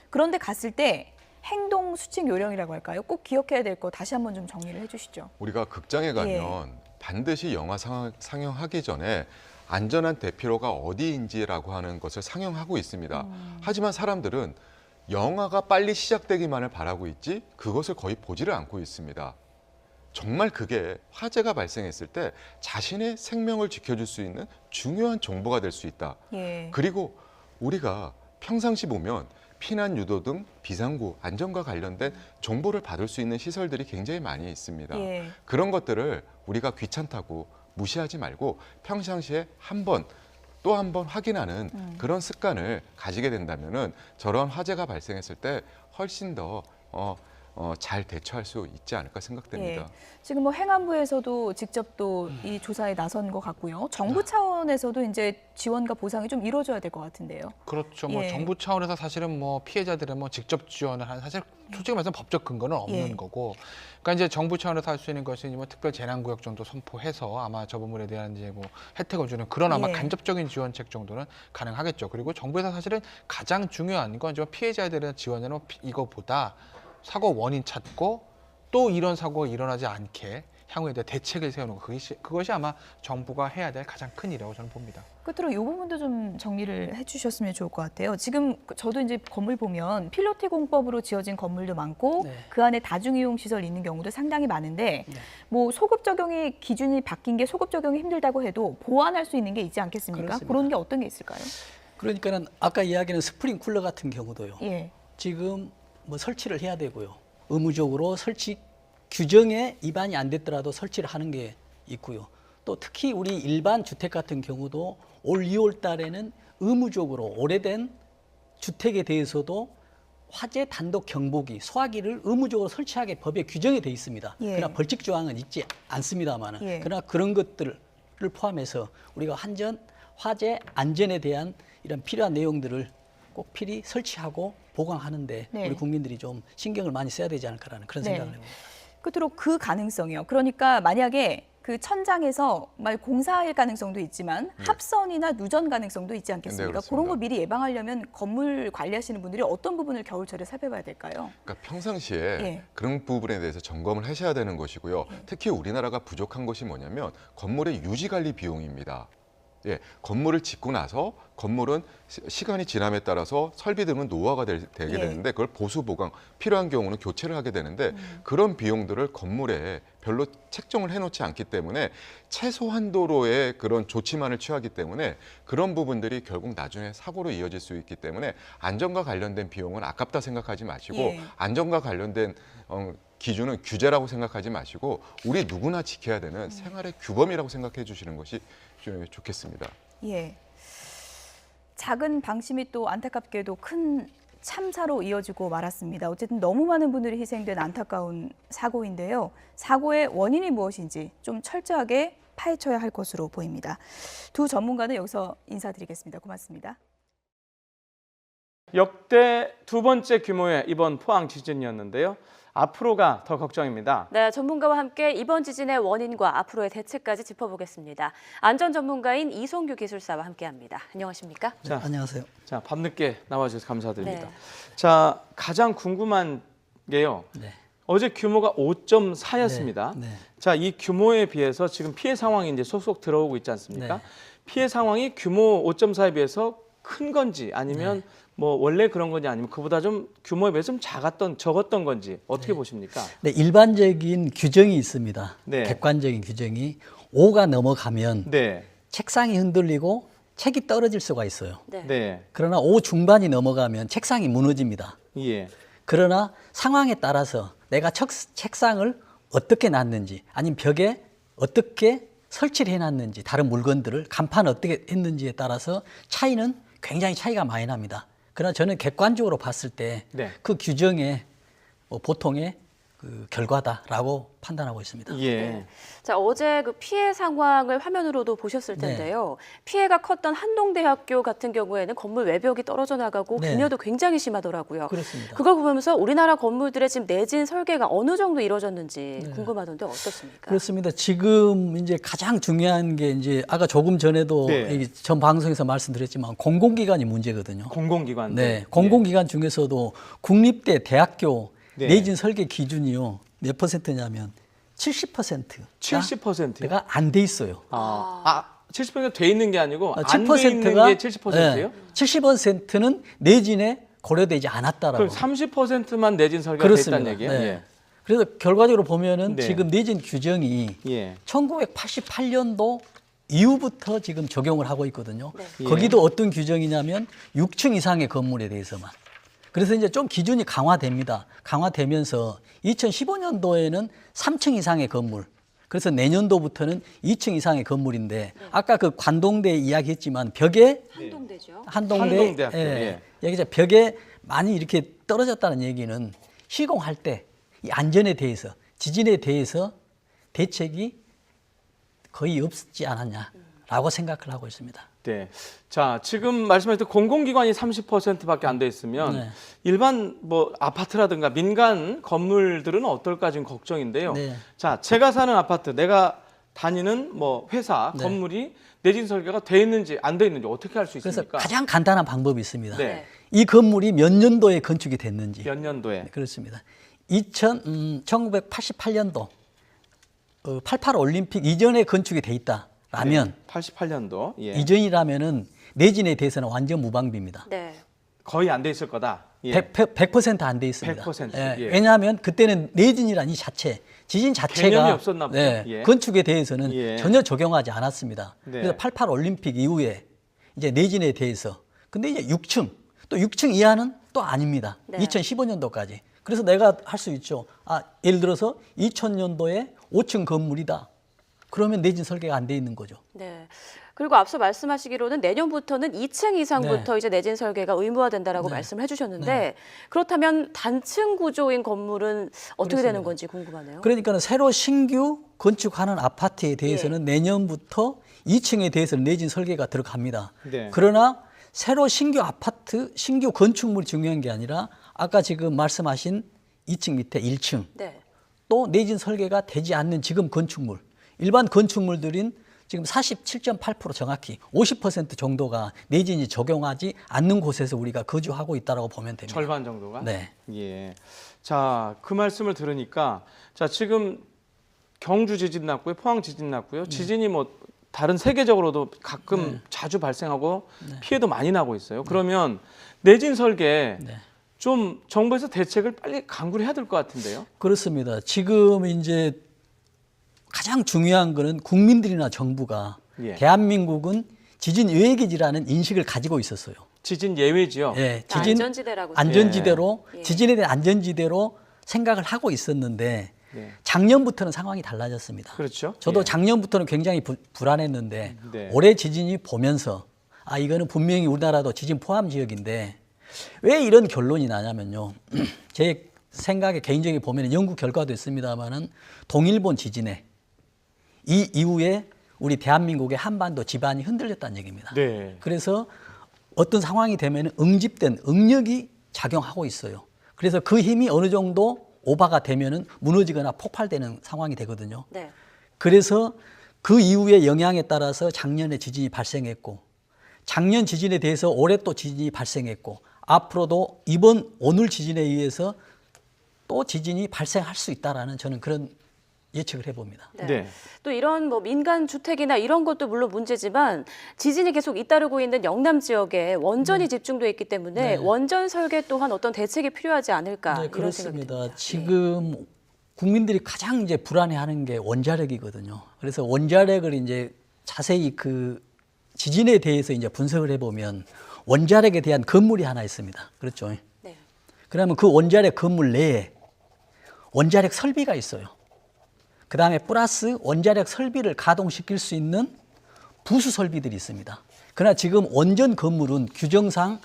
[SPEAKER 1] 그런데 갔을 때 행동 수칙 요령이라고 할까요? 꼭 기억해야 될 거 다시 한번 좀 정리를 해주시죠.
[SPEAKER 6] 우리가 극장에 가면 반드시 영화 상영하기 전에 안전한 대피로가 어디인지라고 하는 것을 상영하고 있습니다. 하지만 사람들은 영화가 빨리 시작되기만을 바라고 있지 그것을 거의 보지를 않고 있습니다. 정말 그게 화재가 발생했을 때 자신의 생명을 지켜줄 수 있는 중요한 정보가 될 수 있다. 그리고 우리가 평상시 보면 피난 유도 등 비상구, 안전과 관련된 정보를 받을 수 있는 시설들이 굉장히 많이 있습니다. 그런 것들을 우리가 귀찮다고 무시하지 말고 평상시에 또 한 번 확인하는 그런 습관을 가지게 된다면은 저런 화재가 발생했을 때 훨씬 더 잘 대처할 수 있지 않을까 생각됩니다.
[SPEAKER 1] 예. 지금 뭐 행안부에서도 직접 또 이 조사에 나선 것 같고요. 정부 차원에서도 이제 지원과 보상이 좀 이루어져야 될 것 같은데요.
[SPEAKER 7] 그렇죠. 뭐
[SPEAKER 1] 예.
[SPEAKER 7] 정부 차원에서 사실은 뭐 피해자들의 뭐 직접 지원을 한 사실 솔직히 말해서 법적 근거는 없는
[SPEAKER 1] 예.
[SPEAKER 7] 거고, 그러니까 이제 정부 차원에서 할 수 있는 것이 뭐 특별 재난구역 정도 선포해서 아마 저 부분에 대한 이제 뭐 혜택을 주는 그런 아마
[SPEAKER 1] 예.
[SPEAKER 7] 간접적인 지원책 정도는 가능하겠죠. 그리고 정부에서 사실은 가장 중요한 건 좀 피해자에 대한 지원은 이거보다 사고 원인 찾고 또 이런 사고가 일어나지 않게 향후에 대한 대책을 세우는 거, 그것이 아마 정부가 해야 될 가장 큰 일이라고 저는 봅니다.
[SPEAKER 1] 끝으로 이 부분도 좀 정리를 해주셨으면 좋을 것 같아요. 지금 저도 이제 건물 보면 필로티 공법으로 지어진 건물도 많고
[SPEAKER 2] 네.
[SPEAKER 1] 그 안에 다중이용 시설 있는 경우도 상당히 많은데 뭐 소급 적용이 기준이 바뀐 게 소급 적용이 힘들다고 해도 보완할 수 있는 게 있지 않겠습니까?
[SPEAKER 2] 그렇습니다.
[SPEAKER 1] 그런 게 어떤 게 있을까요?
[SPEAKER 2] 그러니까는 아까 이야기하는 스프링쿨러 같은 경우도요.
[SPEAKER 1] 예.
[SPEAKER 2] 지금 뭐 설치를 해야 되고요. 의무적으로 설치 규정에 위반이 안 됐더라도 설치를 하는 게 있고요. 또 특히 우리 일반 주택 같은 경우도 올 2월 달에는 의무적으로 오래된 주택에 대해서도 화재 단독 경보기, 소화기를 의무적으로 설치하게 법에 규정이 돼 있습니다.
[SPEAKER 1] 예.
[SPEAKER 2] 그러나 벌칙 조항은 있지 않습니다만은
[SPEAKER 1] 예.
[SPEAKER 2] 그러나 그런 것들을 포함해서 우리가 화재 안전에 대한 이런 필요한 내용들을 꼭 필히 설치하고 보강하는데
[SPEAKER 1] 네.
[SPEAKER 2] 우리 국민들이 좀 신경을 많이 써야 되지 않을까라는 그런
[SPEAKER 1] 네.
[SPEAKER 2] 생각을 해봅니다.
[SPEAKER 1] 끝으로 그 가능성이요. 그러니까 만약에 그 천장에서 공사할 가능성도 있지만 합선이나 누전 가능성도 있지 않겠습니까?
[SPEAKER 6] 네, 그렇습니다.
[SPEAKER 1] 그런 거 미리 예방하려면 건물 관리하시는 분들이 어떤 부분을 겨울철에 살펴봐야 될까요?
[SPEAKER 6] 그러니까 평상시에
[SPEAKER 1] 예.
[SPEAKER 6] 그런 부분에 대해서 점검을 하셔야 되는 것이고요. 특히 우리나라가 부족한 것이 뭐냐면 건물의 유지 관리 비용입니다. 예, 건물을 짓고 나서 건물은 시간이 지남에 따라서 설비 등은 노후화가 되게
[SPEAKER 1] 예.
[SPEAKER 6] 되는데 그걸 보수 보강 필요한 경우는 교체를 하게 되는데 그런 비용들을 건물에 별로 책정을 해놓지 않기 때문에 최소한도로의 그런 조치만을 취하기 때문에 그런 부분들이 결국 나중에 사고로 이어질 수 있기 때문에 안전과 관련된 비용은 아깝다 생각하지 마시고
[SPEAKER 1] 예.
[SPEAKER 6] 안전과 관련된 기준은 규제라고 생각하지 마시고 우리 누구나 지켜야 되는 생활의 규범이라고 생각해 주시는 것이 좋겠습니다.
[SPEAKER 1] 예. 작은 방심이 또 안타깝게도 큰 참사로 이어지고 말았습니다. 어쨌든 너무 많은 분들이 희생된 안타까운 사고인데요. 사고의 원인이 무엇인지 좀 철저하게 파헤쳐야 할 것으로 보입니다. 두 전문가는 여기서 인사드리겠습니다. 고맙습니다.
[SPEAKER 11] 역대 두 번째 규모의 이번 포항 지진이었는데요. 앞으로가 더 걱정입니다.
[SPEAKER 12] 네, 전문가와 함께 이번 지진의 원인과 앞으로의 대책까지 짚어보겠습니다. 안전 전문가인 이송규 기술사와 함께합니다. 안녕하십니까?
[SPEAKER 2] 자, 안녕하세요.
[SPEAKER 11] 자, 밤늦게 나와주셔서 감사드립니다.
[SPEAKER 12] 네.
[SPEAKER 11] 자, 가장 궁금한 게요.
[SPEAKER 2] 네.
[SPEAKER 11] 어제 규모가 5.4였습니다.
[SPEAKER 2] 네.
[SPEAKER 11] 자, 이 규모에 비해서 지금 피해 상황이 이제 속속 들어오고 있지 않습니까?
[SPEAKER 2] 네.
[SPEAKER 11] 피해 상황이 규모 5.4에 비해서 큰 건지 아니면 뭐 원래 그런 건지 아니면 그보다 좀 규모에 비해서 좀 적었던 건지 어떻게 보십니까?
[SPEAKER 2] 네, 일반적인 규정이 있습니다.
[SPEAKER 11] 네.
[SPEAKER 2] 객관적인 규정이 5가 넘어가면
[SPEAKER 11] 네.
[SPEAKER 2] 책상이 흔들리고 책이 떨어질 수가 있어요.
[SPEAKER 12] 네.
[SPEAKER 11] 네.
[SPEAKER 2] 그러나 5 중반이 넘어가면 책상이 무너집니다.
[SPEAKER 11] 예.
[SPEAKER 2] 그러나 상황에 따라서 내가 책상을 어떻게 놨는지 아니면 벽에 어떻게 설치를 해놨는지 다른 물건들을 간판 어떻게 했는지에 따라서 차이는 굉장히 차이가 많이 납니다. 그러나 저는 객관적으로 봤을 때 그 규정의 보통의 그 결과다라고 판단하고 있습니다.
[SPEAKER 11] 예.
[SPEAKER 12] 네. 자, 어제 그 피해 상황을 화면으로도 보셨을 텐데요. 피해가 컸던 한동대학교 같은 경우에는 건물 외벽이 떨어져 나가고
[SPEAKER 2] 네.
[SPEAKER 12] 균열도 굉장히 심하더라고요.
[SPEAKER 2] 그렇습니다.
[SPEAKER 12] 그걸 보면서 우리나라 건물들의 지금 내진 설계가 어느 정도 이루어졌는지 궁금하던데 어떻습니까?
[SPEAKER 2] 그렇습니다. 지금 이제 가장 중요한 게 이제 아까 조금 전에도 전 방송에서 말씀드렸지만 공공기관이 문제거든요.
[SPEAKER 11] 공공기관.
[SPEAKER 2] 네, 공공기관 중에서도 국립대, 대학교 내진 설계 기준이요. 몇 %냐면 70%.
[SPEAKER 11] 70%가
[SPEAKER 2] 안 돼 있어요.
[SPEAKER 11] 70%가 돼 있는 게 아니고 안 돼
[SPEAKER 2] 7%가
[SPEAKER 11] 있는 게 70%예요?
[SPEAKER 2] 70%는 내진에 고려되지 않았다라고.
[SPEAKER 11] 그럼 30%만 내진 설계가 돼 있다는 얘기예요?
[SPEAKER 2] 네.
[SPEAKER 11] 예.
[SPEAKER 2] 그래서 결과적으로 보면은
[SPEAKER 11] 네.
[SPEAKER 2] 지금 내진 규정이 1988년도 이후부터 지금 적용을 하고 있거든요.
[SPEAKER 11] 네.
[SPEAKER 2] 거기도 어떤 규정이냐면 6층 이상의 건물에 대해서만. 그래서 이제 좀 기준이 강화됩니다. 강화되면서 2015년도에는 3층 이상의 건물. 그래서 내년도부터는 2층 이상의 건물인데 아까 그 관동대 이야기했지만 벽에
[SPEAKER 12] 한동대죠.
[SPEAKER 2] 한동대
[SPEAKER 11] 한동대학교, 예.
[SPEAKER 2] 여기 이제 벽에 많이 이렇게 떨어졌다는 얘기는 시공할 때 이 안전에 대해서, 지진에 대해서 대책이 거의 없지 않았냐라고 생각을 하고 있습니다.
[SPEAKER 11] 네. 자, 지금 말씀하셨던 공공기관이 30%밖에 안 돼 있으면
[SPEAKER 2] 네.
[SPEAKER 11] 일반 뭐 아파트라든가 민간 건물들은 어떨까 지금 걱정인데요.
[SPEAKER 2] 네.
[SPEAKER 11] 자, 제가 사는 아파트, 내가 다니는 뭐 회사,
[SPEAKER 2] 네.
[SPEAKER 11] 건물이 내진 설계가 돼 있는지 안 돼 있는지 어떻게 할 수
[SPEAKER 2] 그래서
[SPEAKER 11] 있습니까?
[SPEAKER 2] 가장 간단한 방법이 있습니다.
[SPEAKER 11] 네.
[SPEAKER 2] 이 건물이 몇 년도에 건축이 됐는지.
[SPEAKER 11] 몇 년도에?
[SPEAKER 2] 네, 그렇습니다. 1988년도 88 올림픽 이전에 건축이 돼 있다라면,
[SPEAKER 11] 네. 88년도. 예.
[SPEAKER 2] 이전이라면은 내진에 대해서는 완전 무방비입니다.
[SPEAKER 12] 네.
[SPEAKER 11] 거의 안 돼 있을 거다. 예.
[SPEAKER 2] 100% 안 돼 있습니다.
[SPEAKER 11] 100%,
[SPEAKER 2] 예.
[SPEAKER 11] 예.
[SPEAKER 2] 왜냐하면 그때는 내진이란 이 자체, 지진 자체가
[SPEAKER 11] 개념이 없었나 보죠.
[SPEAKER 2] 네,
[SPEAKER 11] 예.
[SPEAKER 2] 건축에 대해서는
[SPEAKER 11] 예.
[SPEAKER 2] 전혀 적용하지 않았습니다.
[SPEAKER 11] 네.
[SPEAKER 2] 그래서 88 올림픽 이후에 이제 내진에 대해서, 근데 이제 6층, 또 6층 이하는 또 아닙니다.
[SPEAKER 12] 네.
[SPEAKER 2] 2015년도까지. 그래서 내가 할 수 있죠. 예를 들어서 2000년도에 5층 건물이다. 그러면 내진 설계가 안 돼 있는 거죠.
[SPEAKER 12] 네. 그리고 앞서 말씀하시기로는 내년부터는 2층 이상부터
[SPEAKER 2] 네.
[SPEAKER 12] 이제 내진 설계가 의무화된다라고
[SPEAKER 2] 네.
[SPEAKER 12] 말씀을 해주셨는데
[SPEAKER 2] 네.
[SPEAKER 12] 그렇다면 단층 구조인 건물은 어떻게 되는
[SPEAKER 2] 그렇습니다.
[SPEAKER 12] 건지 궁금하네요.
[SPEAKER 2] 그러니까 새로 신규 건축하는 아파트에 대해서는 내년부터 2층에 대해서는 내진 설계가 들어갑니다.
[SPEAKER 11] 네.
[SPEAKER 2] 그러나 새로 신규 아파트, 신규 건축물이 중요한 게 아니라 아까 지금 말씀하신 2층 밑에 1층,
[SPEAKER 12] 네.
[SPEAKER 2] 또 내진 설계가 되지 않는 지금 건축물, 일반 건축물들인 지금 47.8% 정확히 50% 정도가 내진이 적용하지 않는 곳에서 우리가 거주하고 있다고 보면 됩니다.
[SPEAKER 11] 절반 정도가?
[SPEAKER 2] 네.
[SPEAKER 11] 예. 자, 그 말씀을 들으니까 자, 지금 경주 지진 났고요. 포항 지진 났고요. 지진이 뭐 다른 세계적으로도 가끔 자주 발생하고 피해도 많이 나고 있어요. 그러면 내진 설계 좀 정부에서 대책을 빨리 강구를 해야 될 것 같은데요.
[SPEAKER 2] 그렇습니다. 지금 이제 가장 중요한 거는 국민들이나 정부가
[SPEAKER 11] 예.
[SPEAKER 2] 대한민국은 지진 예외기지라는 인식을 가지고 있었어요.
[SPEAKER 11] 지진 예외지요.
[SPEAKER 2] 예, 지진
[SPEAKER 12] 안전지대라고.
[SPEAKER 2] 안전지대로
[SPEAKER 12] 예.
[SPEAKER 2] 지진에 대한 안전지대로 생각을 하고 있었는데
[SPEAKER 11] 예.
[SPEAKER 2] 작년부터는 상황이 달라졌습니다.
[SPEAKER 11] 그렇죠.
[SPEAKER 2] 저도
[SPEAKER 11] 예.
[SPEAKER 2] 작년부터는 굉장히 불안했는데
[SPEAKER 11] 네.
[SPEAKER 2] 올해 지진이 보면서 이거는 분명히 우리나라도 지진 포함 지역인데 왜 이런 결론이 나냐면요. 제 생각에 개인적인 보면 연구 결과도 있습니다만은 동일본 지진에 이 이후에 우리 대한민국의 한반도 지반이 흔들렸다는 얘기입니다.
[SPEAKER 11] 네.
[SPEAKER 2] 그래서 어떤 상황이 되면 응집된 응력이 작용하고 있어요. 그래서 그 힘이 어느 정도 오버가 되면은 무너지거나 폭발되는 상황이 되거든요.
[SPEAKER 12] 네.
[SPEAKER 2] 그래서 그 이후의 영향에 따라서 작년에 지진이 발생했고, 작년 지진에 대해서 올해 또 지진이 발생했고, 앞으로도 오늘 지진에 의해서 또 지진이 발생할 수 있다라는 저는 그런 예측을 해봅니다.
[SPEAKER 12] 네.
[SPEAKER 11] 네.
[SPEAKER 12] 또 이런 뭐 민간 주택이나 이런 것도 물론 문제지만 지진이 계속 잇따르고 있는 영남 지역에 원전이 집중돼 있기 때문에
[SPEAKER 2] 네.
[SPEAKER 12] 원전 설계 또한 어떤 대책이 필요하지 않을까
[SPEAKER 2] 네,
[SPEAKER 12] 이런 생각이
[SPEAKER 2] 그렇습니다.
[SPEAKER 12] 듭니다.
[SPEAKER 2] 지금 국민들이 가장 이제 불안해하는 게 원자력이거든요. 그래서 원자력을 이제 자세히 그 지진에 대해서 이제 분석을 해보면 원자력에 대한 건물이 하나 있습니다. 그렇죠?
[SPEAKER 12] 네.
[SPEAKER 2] 그러면 그 원자력 건물 내에 원자력 설비가 있어요. 그 다음에 플러스 원자력 설비를 가동시킬 수 있는 부수 설비들이 있습니다. 그러나 지금 원전 건물은 규정상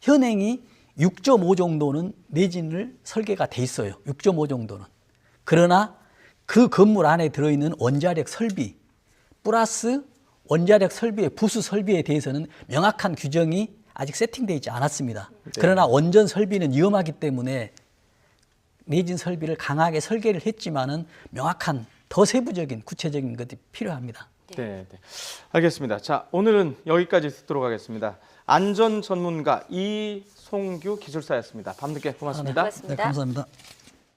[SPEAKER 2] 현행이 6.5 정도는 내진을 설계가 돼 있어요. 6.5 정도는. 그러나 그 건물 안에 들어있는 원자력 설비 플러스 원자력 설비의 부수 설비에 대해서는 명확한 규정이 아직 세팅되어 있지 않았습니다. 그러나 원전 설비는 위험하기 때문에 내진 설비를 강하게 설계를 했지만은 명확한 더 세부적인 구체적인 것이 필요합니다.
[SPEAKER 11] 네, 네. 알겠습니다. 자, 오늘은 여기까지 듣도록 하겠습니다. 안전 전문가 이송규 기술사였습니다. 밤늦게 고맙습니다.
[SPEAKER 12] 고맙습니다.
[SPEAKER 2] 네, 감사합니다.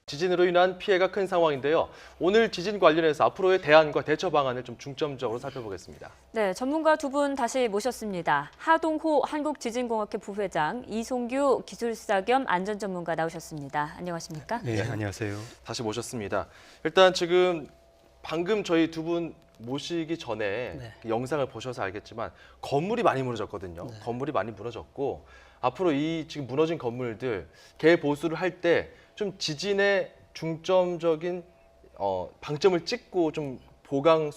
[SPEAKER 13] 지진으로 인한 피해가 큰 상황인데요. 오늘 지진 관련해서 앞으로의 대안과 대처 방안을 좀 중점적으로 살펴보겠습니다.
[SPEAKER 14] 네, 전문가 두 분 다시 모셨습니다. 하동호 한국지진공학회 부회장, 이송규 기술사 겸 안전전문가 나오셨습니다. 안녕하십니까?
[SPEAKER 13] 네, 안녕하세요. 다시 모셨습니다. 일단 지금 방금 저희 두 분 모시기 전에 영상을 보셔서 알겠지만 건물이 많이 무너졌거든요. 건물이 많이 무너졌고 앞으로 이 지금 무너진 건물들 개보수를 할 때 좀 지진의 중점적인 방점을 찍고 좀 보강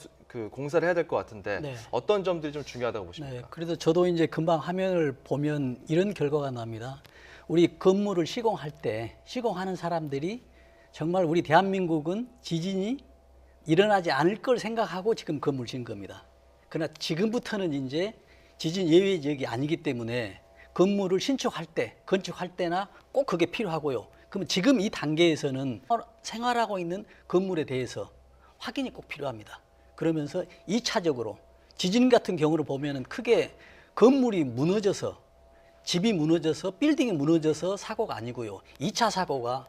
[SPEAKER 13] 공사를 해야 될 것 같은데 어떤 점들이 좀 중요하다고 보십니까?
[SPEAKER 2] 그래서 저도 이제 금방 화면을 보면 이런 결과가 납니다. 우리 건물을 시공하는 사람들이 정말 우리 대한민국은 지진이 일어나지 않을 걸 생각하고 지금 건물 지은 겁니다. 그러나 지금부터는 이제 지진 예외 지역이 아니기 때문에 건물을 신축할 때, 건축할 때나 꼭 그게 필요하고요. 그러면 지금 이 단계에서는 생활하고 있는 건물에 대해서 확인이 꼭 필요합니다. 그러면서 2차적으로 지진 같은 경우를 보면은 크게 건물이 무너져서 집이 무너져서 빌딩이 무너져서 사고가 아니고요. 2차 사고가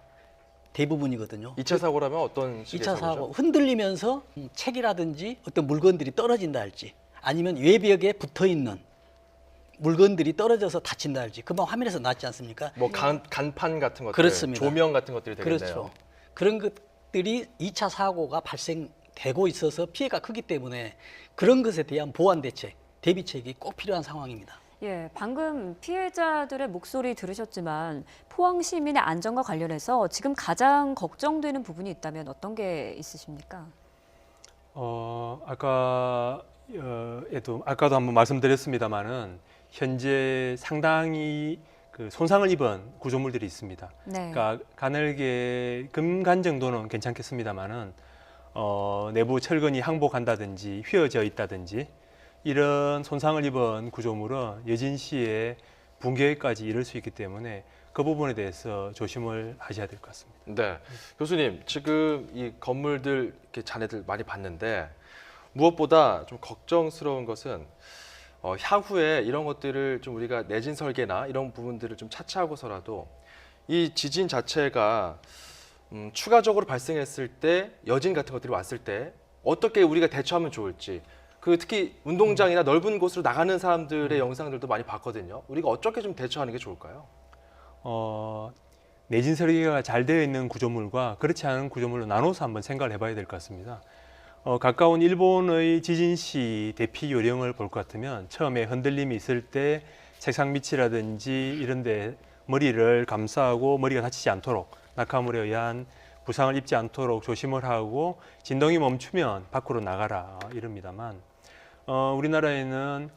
[SPEAKER 2] 대부분이거든요.
[SPEAKER 13] 2차 사고라면 어떤 식의
[SPEAKER 2] 2차
[SPEAKER 13] 사고죠?
[SPEAKER 2] 사고 흔들리면서 책이라든지 어떤 물건들이 떨어진다 할지 아니면 외벽에 붙어 있는 물건들이 떨어져서 다친다 할지 금방 화면에서 나왔지 않습니까?
[SPEAKER 13] 뭐 간판 같은 것들,
[SPEAKER 2] 그렇습니다.
[SPEAKER 13] 조명 같은 것들이 되겠네요.
[SPEAKER 2] 그렇죠. 그런 것들이 2차 사고가 발생되고 있어서 피해가 크기 때문에 그런 것에 대한 보완 대책, 대비책이 꼭 필요한 상황입니다.
[SPEAKER 14] 예, 방금 피해자들의 목소리 들으셨지만 포항 시민의 안전과 관련해서 지금 가장 걱정되는 부분이 있다면 어떤 게 있으십니까?
[SPEAKER 15] 아까도 한번 말씀드렸습니다만은 현재 상당히 그 손상을 입은 구조물들이 있습니다.
[SPEAKER 14] 네.
[SPEAKER 15] 그러니까 가늘게 금간 정도는 괜찮겠습니다만은 내부 철근이 항복한다든지 휘어져 있다든지 이런 손상을 입은 구조물은 여진시의 붕괴까지 이를 수 있기 때문에 그 부분에 대해서 조심을 하셔야 될 것 같습니다.
[SPEAKER 13] 네, 교수님 지금 이 건물들 이렇게 잔해들 많이 봤는데 무엇보다 좀 걱정스러운 것은 향후에 이런 것들을 좀 우리가 내진 설계나 이런 부분들을 좀 차치하고서라도 이 지진 자체가 추가적으로 발생했을 때 여진 같은 것들이 왔을 때 어떻게 우리가 대처하면 좋을지 특히 운동장이나 넓은 곳으로 나가는 사람들의 영상들도 많이 봤거든요. 우리가 어떻게 좀 대처하는 게 좋을까요?
[SPEAKER 15] 내진 설계가 잘 되어 있는 구조물과 그렇지 않은 구조물로 나눠서 한번 생각을 해봐야 될 것 같습니다. 가까운 일본의 지진시 대피 요령을 볼 것 같으면 처음에 흔들림이 있을 때 책상 밑이라든지 이런 데 머리를 감싸고 머리가 다치지 않도록 낙하물에 의한 부상을 입지 않도록 조심을 하고 진동이 멈추면 밖으로 나가라 이럽니다만 우리나라에는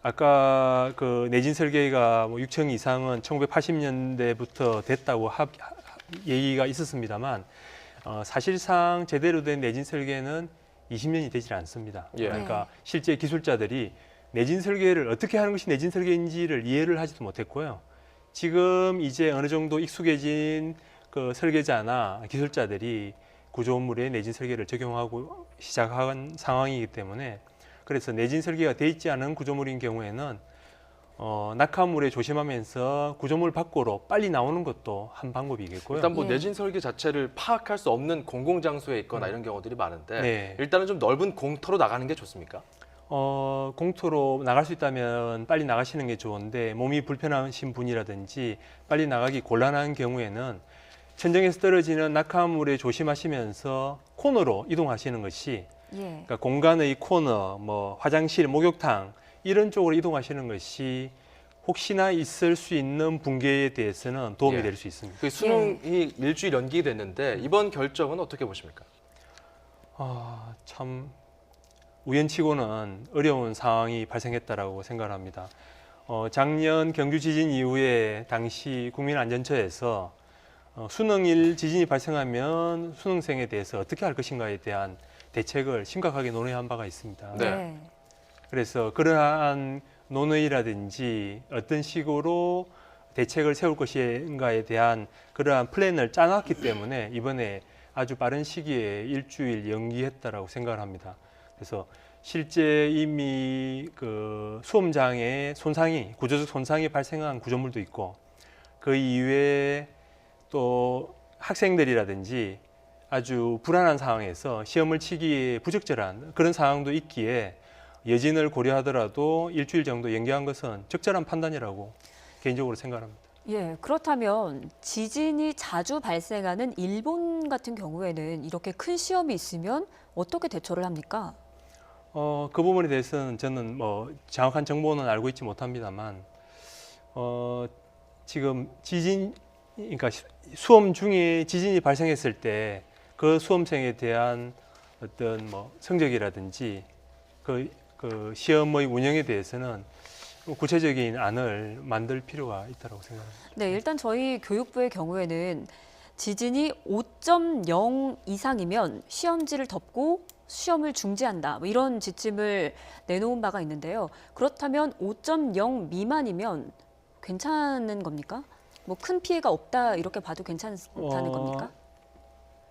[SPEAKER 15] 아까 그 내진 설계가 6층 이상은 1980년대부터 됐다고 얘기가 있었습니다만 사실상 제대로 된 내진 설계는 20년이 되질 않습니다.
[SPEAKER 13] 예.
[SPEAKER 15] 그러니까 실제 기술자들이 내진 설계를 어떻게 하는 것이 내진 설계인지를 이해를 하지도 못했고요. 지금 이제 어느 정도 익숙해진 그 설계자나 기술자들이 구조물에 내진 설계를 적용하고 시작한 상황이기 때문에 그래서 내진 설계가 돼 있지 않은 구조물인 경우에는 낙하물에 조심하면서 구조물 밖으로 빨리 나오는 것도 한 방법이겠고요.
[SPEAKER 13] 일단 내진 설계 자체를 파악할 수 없는 공공장소에 있거나 이런 경우들이 많은데
[SPEAKER 15] 네.
[SPEAKER 13] 일단은 좀 넓은 공터로 나가는 게 좋습니까?
[SPEAKER 15] 공터로 나갈 수 있다면 빨리 나가시는 게 좋은데 몸이 불편하신 분이라든지 빨리 나가기 곤란한 경우에는 천정에서 떨어지는 낙하물에 조심하시면서 코너로 이동하시는 것이 그러니까 공간의 코너, 화장실, 목욕탕 이런 쪽으로 이동하시는 것이 혹시나 있을 수 있는 붕괴에 대해서는 도움이 될 수 있습니다.
[SPEAKER 13] 그 수능이 일주일 연기됐는데 이번 결정은 어떻게 보십니까?
[SPEAKER 15] 참 우연치고는 어려운 상황이 발생했다라고 생각합니다. 작년 경주 지진 이후에 당시 국민안전처에서 수능일 지진이 발생하면 수능생에 대해서 어떻게 할 것인가에 대한 대책을 심각하게 논의한 바가 있습니다.
[SPEAKER 13] 네.
[SPEAKER 15] 그래서 그러한 논의라든지 어떤 식으로 대책을 세울 것인가에 대한 그러한 플랜을 짜놨기 때문에 이번에 아주 빠른 시기에 일주일 연기했다라고 생각을 합니다. 그래서 실제 이미 그 수험장에 구조적 손상이 발생한 구조물도 있고 그 이외에 또 학생들이라든지 아주 불안한 상황에서 시험을 치기에 부적절한 그런 상황도 있기에 여진을 고려하더라도 일주일 정도 연기한 것은 적절한 판단이라고 개인적으로 생각합니다.
[SPEAKER 14] 예, 그렇다면 지진이 자주 발생하는 일본 같은 경우에는 이렇게 큰 시험이 있으면 어떻게 대처를 합니까?
[SPEAKER 15] 그 부분에 대해서는 저는 정확한 정보는 알고 있지 못합니다만 지금 그러니까 수험 중에 지진이 발생했을 때 그 수험생에 대한 어떤 성적이라든지 그 시험의 운영에 대해서는 구체적인 안을 만들 필요가 있다고 생각합니다.
[SPEAKER 14] 네, 일단 저희 교육부의 경우에는 지진이 5.0 이상이면 시험지를 덮고 시험을 중지한다, 뭐 이런 지침을 내놓은 바가 있는데요. 그렇다면 5.0 미만이면 괜찮은 겁니까? 뭐 큰 피해가 없다 이렇게 봐도 괜찮다는 겁니까?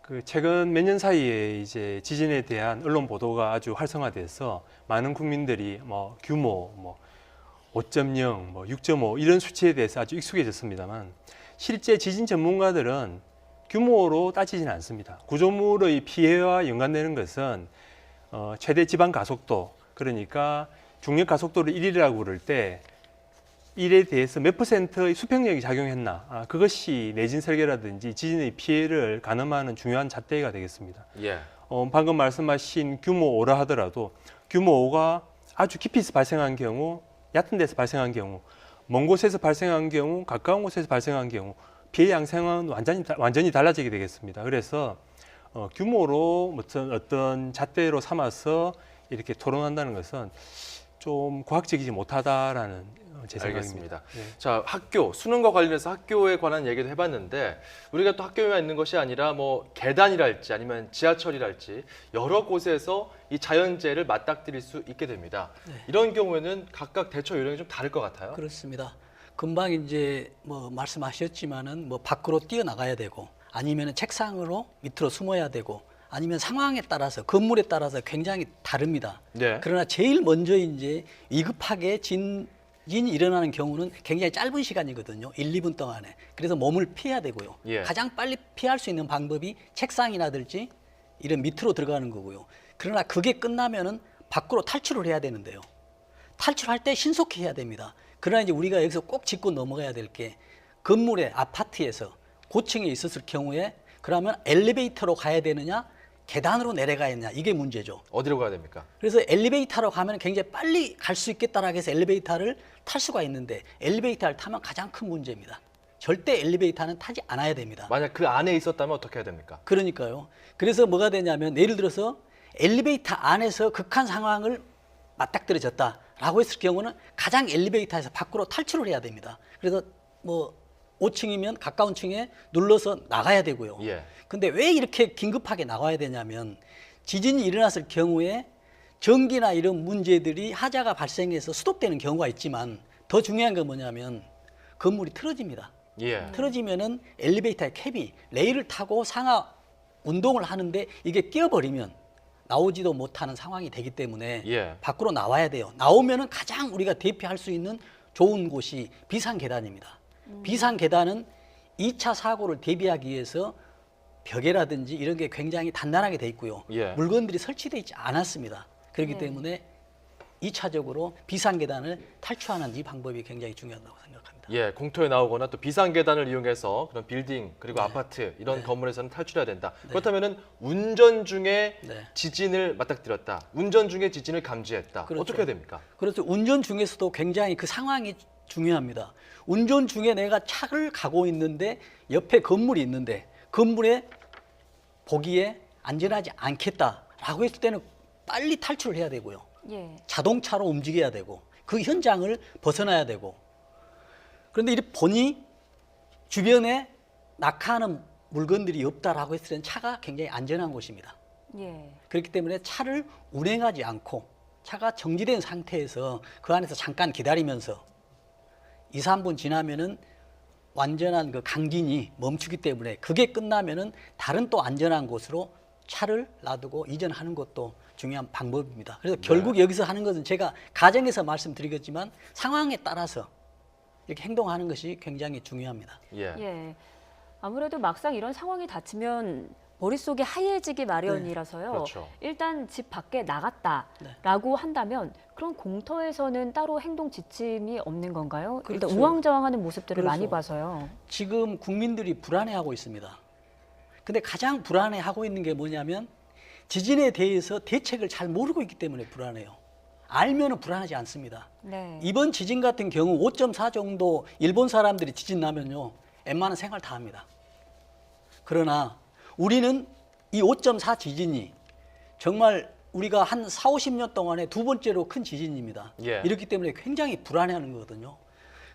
[SPEAKER 15] 그 최근 몇 년 사이에 이제 지진에 대한 언론 보도가 아주 활성화돼서 많은 국민들이 뭐 규모, 뭐 5.0, 뭐 6.5 이런 수치에 대해서 아주 익숙해졌습니다만 실제 지진 전문가들은 규모로 따지지는 않습니다. 구조물의 피해와 연관되는 것은 최대 지방 가속도, 그러니까 중력 가속도를 1이라고 그럴 때 1에 대해서 몇 %의 수평력이 작용했나, 그것이 내진 설계라든지 지진의 피해를 가늠하는 중요한 잣대가 되겠습니다.
[SPEAKER 13] 예.
[SPEAKER 15] 방금 말씀하신 규모 5라 하더라도 규모 5가 아주 깊이서 발생한 경우, 얕은 데서 발생한 경우, 먼 곳에서 발생한 경우, 가까운 곳에서 발생한 경우 피해 양상은 완전히 달라지게 되겠습니다. 그래서 규모로 어떤 잣대로 삼아서 이렇게 토론한다는 것은 좀 과학적이지 못하다라는 제 생각입니다.
[SPEAKER 13] 알겠습니다. 자, 학교, 수능과 관련해서 학교에 관한 얘기도 해봤는데 우리가 또 학교에만 있는 것이 아니라 뭐 계단이랄지 아니면 지하철이랄지 여러 곳에서 이 자연재해를 맞닥뜨릴 수 있게 됩니다. 이런 경우에는 각각 대처 요령이 좀 다를 것 같아요.
[SPEAKER 2] 그렇습니다. 금방 이제 뭐 말씀하셨지만은 뭐 밖으로 뛰어나가야 되고 아니면 책상으로 밑으로 숨어야 되고 아니면 상황에 따라서 건물에 따라서 굉장히 다릅니다.
[SPEAKER 13] 네.
[SPEAKER 2] 그러나 제일 먼저 이제 위급하게 진이 일어나는 경우는 굉장히 짧은 시간이거든요. 1, 2분 동안에. 그래서 몸을 피해야 되고요.
[SPEAKER 13] 예.
[SPEAKER 2] 가장 빨리 피할 수 있는 방법이 책상이라든지 이런 밑으로 들어가는 거고요. 그러나 그게 끝나면은 밖으로 탈출을 해야 되는데요. 탈출할 때 신속히 해야 됩니다. 그러나 이제 우리가 여기서 꼭 짚고 넘어가야 될 게 건물의 아파트에서 고층에 있었을 경우에 그러면 엘리베이터로 가야 되느냐 계단으로 내려가야 되느냐 이게 문제죠.
[SPEAKER 13] 어디로 가야 됩니까?
[SPEAKER 2] 그래서 엘리베이터로 가면 굉장히 빨리 갈 수 있겠다라고 해서 엘리베이터를 탈 수가 있는데 엘리베이터를 타면 가장 큰 문제입니다. 절대 엘리베이터는 타지 않아야 됩니다.
[SPEAKER 13] 만약 그 안에 있었다면 어떻게 해야 됩니까?
[SPEAKER 2] 그러니까요. 그래서 뭐가 되냐면 예를 들어서 엘리베이터 안에서 극한 상황을 맞닥뜨려졌다라고 했을 경우는 가장 엘리베이터에서 밖으로 탈출을 해야 됩니다. 그래서 뭐 5층이면 가까운 층에 눌러서 나가야 되고요.
[SPEAKER 13] 예.
[SPEAKER 2] 근데 왜 이렇게 긴급하게 나가야 되냐면 지진이 일어났을 경우에 전기나 이런 문제들이 하자가 발생해서 수독되는 경우가 있지만 더 중요한 건 뭐냐면 건물이 틀어집니다.
[SPEAKER 13] 예.
[SPEAKER 2] 틀어지면은 엘리베이터의 캡이 레일을 타고 상하 운동을 하는데 이게 끼어버리면 나오지도 못하는 상황이 되기 때문에
[SPEAKER 13] 예.
[SPEAKER 2] 밖으로 나와야 돼요. 나오면은 가장 우리가 대피할 수 있는 좋은 곳이 비상계단입니다. 비상계단은 2차 사고를 대비하기 위해서 벽에라든지 이런 게 굉장히 단단하게 돼 있고요.
[SPEAKER 13] 예.
[SPEAKER 2] 물건들이 설치되어 있지 않았습니다. 그렇기 때문에 2차적으로 비상계단을 탈출하는 이 방법이 굉장히 중요하다고 생각합니다.
[SPEAKER 13] 예, 공터에 나오거나 또 비상계단을 이용해서 그런 빌딩 그리고 아파트 이런 건물에서는 탈출해야 된다. 그렇다면은 운전 중에 지진을 맞닥뜨렸다. 운전 중에 지진을 감지했다.
[SPEAKER 2] 그렇죠.
[SPEAKER 13] 어떻게 해야 됩니까?
[SPEAKER 2] 그렇죠. 운전 중에서도 굉장히 그 상황이 중요합니다. 운전 중에 내가 차를 가고 있는데 옆에 건물이 있는데 건물에 보기에 안전하지 않겠다라고 했을 때는 빨리 탈출을 해야 되고요.
[SPEAKER 14] 예.
[SPEAKER 2] 자동차로 움직여야 되고 그 현장을 벗어나야 되고 그런데 이렇게 보니 주변에 낙하하는 물건들이 없다라고 했을 때는 차가 굉장히 안전한 곳입니다.
[SPEAKER 14] 예.
[SPEAKER 2] 그렇기 때문에 차를 운행하지 않고 차가 정지된 상태에서 그 안에서 잠깐 기다리면서 2, 3분 지나면은 완전한 그 강진이 멈추기 때문에 그게 끝나면은 다른 또 안전한 곳으로 차를 놔두고 이전하는 것도 중요한 방법입니다. 그래서 결국 여기서 하는 것은 제가 가정에서 말씀드리겠지만 상황에 따라서 이렇게 행동하는 것이 굉장히 중요합니다.
[SPEAKER 14] 예. 아무래도 막상 이런 상황이 닥치면 머릿속이 하얘지기 마련이라서요.
[SPEAKER 13] 그렇죠.
[SPEAKER 14] 일단 집 밖에 나갔다라고 한다면 그런 공터에서는 따로 행동 지침이 없는 건가요?
[SPEAKER 2] 그렇죠.
[SPEAKER 14] 일단 우왕좌왕하는 모습들을
[SPEAKER 2] 그렇죠.
[SPEAKER 14] 많이 봐서요.
[SPEAKER 2] 지금 국민들이 불안해하고 있습니다. 근데 가장 불안해하고 있는 게 뭐냐면 지진에 대해서 대책을 잘 모르고 있기 때문에 불안해요. 알면은 불안하지 않습니다.
[SPEAKER 14] 네.
[SPEAKER 2] 이번 지진 같은 경우 5.4 정도 일본 사람들이 지진 나면요. 웬만한 생활 다 합니다. 그러나 우리는 이 5.4 지진이 정말 우리가 한 4, 50년 동안에 두 번째로 큰 지진입니다.
[SPEAKER 13] 예.
[SPEAKER 2] 이렇기 때문에 굉장히 불안해하는 거거든요.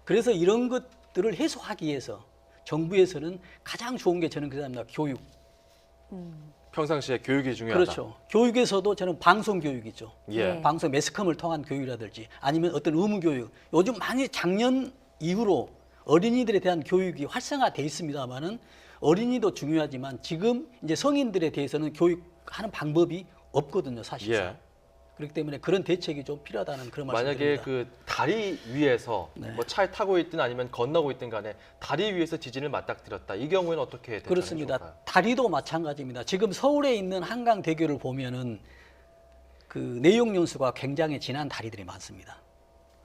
[SPEAKER 2] 그래서 이런 것들을 해소하기 위해서 정부에서는 가장 좋은 게 저는 그렇습니다. 교육.
[SPEAKER 13] 평상시에 교육이 중요하다.
[SPEAKER 2] 그렇죠. 교육에서도 저는 방송 교육이죠.
[SPEAKER 13] 예.
[SPEAKER 2] 방송 매스컴을 통한 교육이라든지 아니면 어떤 의무 교육. 요즘 많이 작년 이후로 어린이들에 대한 교육이 활성화돼 있습니다만은 어린이도 중요하지만 지금 이제 성인들에 대해서는 교육하는 방법이 없거든요, 사실상.
[SPEAKER 13] 예.
[SPEAKER 2] 그렇기 때문에 그런 대책이 좀 필요하다는 그런
[SPEAKER 13] 만약에
[SPEAKER 2] 말씀드립니다.
[SPEAKER 13] 그 다리 위에서
[SPEAKER 2] 네.
[SPEAKER 13] 뭐 차에 타고 있든 아니면 건너고 있든 간에 다리 위에서 지진을 맞닥뜨렸다. 이 경우에는 어떻게 대처하는
[SPEAKER 2] 그렇습니다.
[SPEAKER 13] 좋을까요?
[SPEAKER 2] 다리도 마찬가지입니다. 지금 서울에 있는 한강대교를 보면은 그 내용 연수가 굉장히 진한 다리들이 많습니다.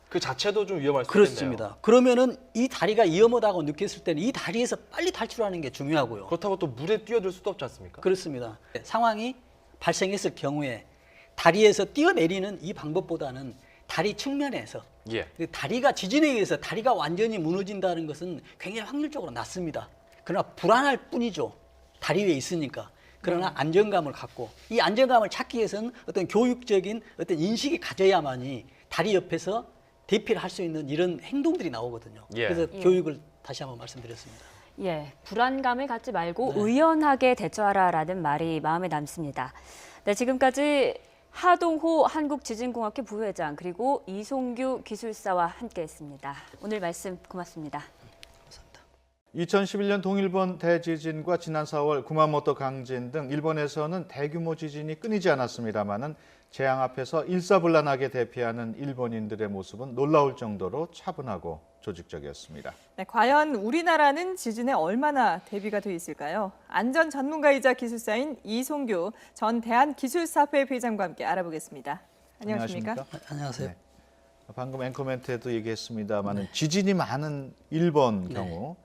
[SPEAKER 13] 그 자체도 좀 위험할 수
[SPEAKER 2] 그렇습니다.
[SPEAKER 13] 있겠네요.
[SPEAKER 2] 그러면은 이 다리가 위험하다고 느꼈을 때는 이 다리에서 빨리 탈출하는 게 중요하고요.
[SPEAKER 13] 그렇다고 또 물에 뛰어들 수도 없지 않습니까?
[SPEAKER 2] 그렇습니다. 상황이 발생했을 경우에 다리에서 뛰어내리는 이 방법보다는 다리 측면에서
[SPEAKER 13] 예.
[SPEAKER 2] 다리가 지진에 의해서 다리가 완전히 무너진다는 것은 굉장히 확률적으로 낮습니다. 그러나 불안할 뿐이죠. 다리 위에 있으니까. 그러나 안정감을 갖고 이 안정감을 찾기 위해서는 어떤 교육적인 어떤 인식이 가져야만이 다리 옆에서 대피를 할 수 있는 이런 행동들이 나오거든요.
[SPEAKER 12] 예.
[SPEAKER 2] 그래서
[SPEAKER 12] 예.
[SPEAKER 2] 교육을 다시 한번 말씀드렸습니다.
[SPEAKER 14] 예, 불안감을 갖지 말고
[SPEAKER 2] 네.
[SPEAKER 14] 의연하게 대처하라라는 말이 마음에 남습니다. 네, 지금까지 하동호 한국지진공학회 부회장 그리고 이송규 기술사와 함께했습니다. 오늘 말씀 고맙습니다.
[SPEAKER 16] 2011년 동일본 대지진과 지난 4월 구마모토 강진 등 일본에서는 대규모 지진이 끊이지 않았습니다마는 재앙 앞에서 일사불란하게 대피하는 일본인들의 모습은 놀라울 정도로 차분하고 조직적이었습니다.
[SPEAKER 17] 네, 과연 우리나라는 지진에 얼마나 대비가 돼 있을까요? 안전 전문가이자 기술사인 이송규 전 대한기술사회 회장과 함께 알아보겠습니다. 안녕하십니까?
[SPEAKER 2] 안녕하세요.
[SPEAKER 16] 네. 방금 앵커멘트에도 얘기했습니다만 지진이 많은 일본 경우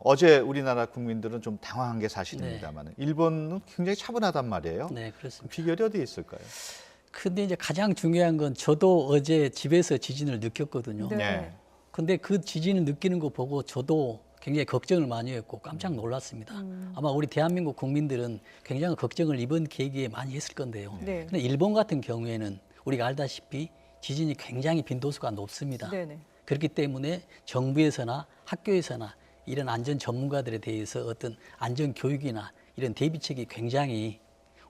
[SPEAKER 16] 어제 우리나라 국민들은 좀 당황한 게 사실입니다만 일본은 굉장히 차분하단 말이에요.
[SPEAKER 2] 네, 그렇습니다.
[SPEAKER 16] 비결이 어디에 있을까요?
[SPEAKER 2] 근데 이제 가장 중요한 건 저도 어제 집에서 지진을 느꼈거든요.
[SPEAKER 16] 네.
[SPEAKER 2] 근데 그 지진을 느끼는 거 보고 저도 굉장히 걱정을 많이 했고 깜짝 놀랐습니다. 아마 우리 대한민국 국민들은 굉장히 걱정을 이번 계기에 많이 했을 건데요.
[SPEAKER 17] 네.
[SPEAKER 2] 근데 일본 같은 경우에는 우리가 알다시피 지진이 굉장히 빈도수가 높습니다.
[SPEAKER 17] 네네.
[SPEAKER 2] 그렇기 때문에 정부에서나 학교에서나 이런 안전 전문가들에 대해서 어떤 안전 교육이나 이런 대비책이 굉장히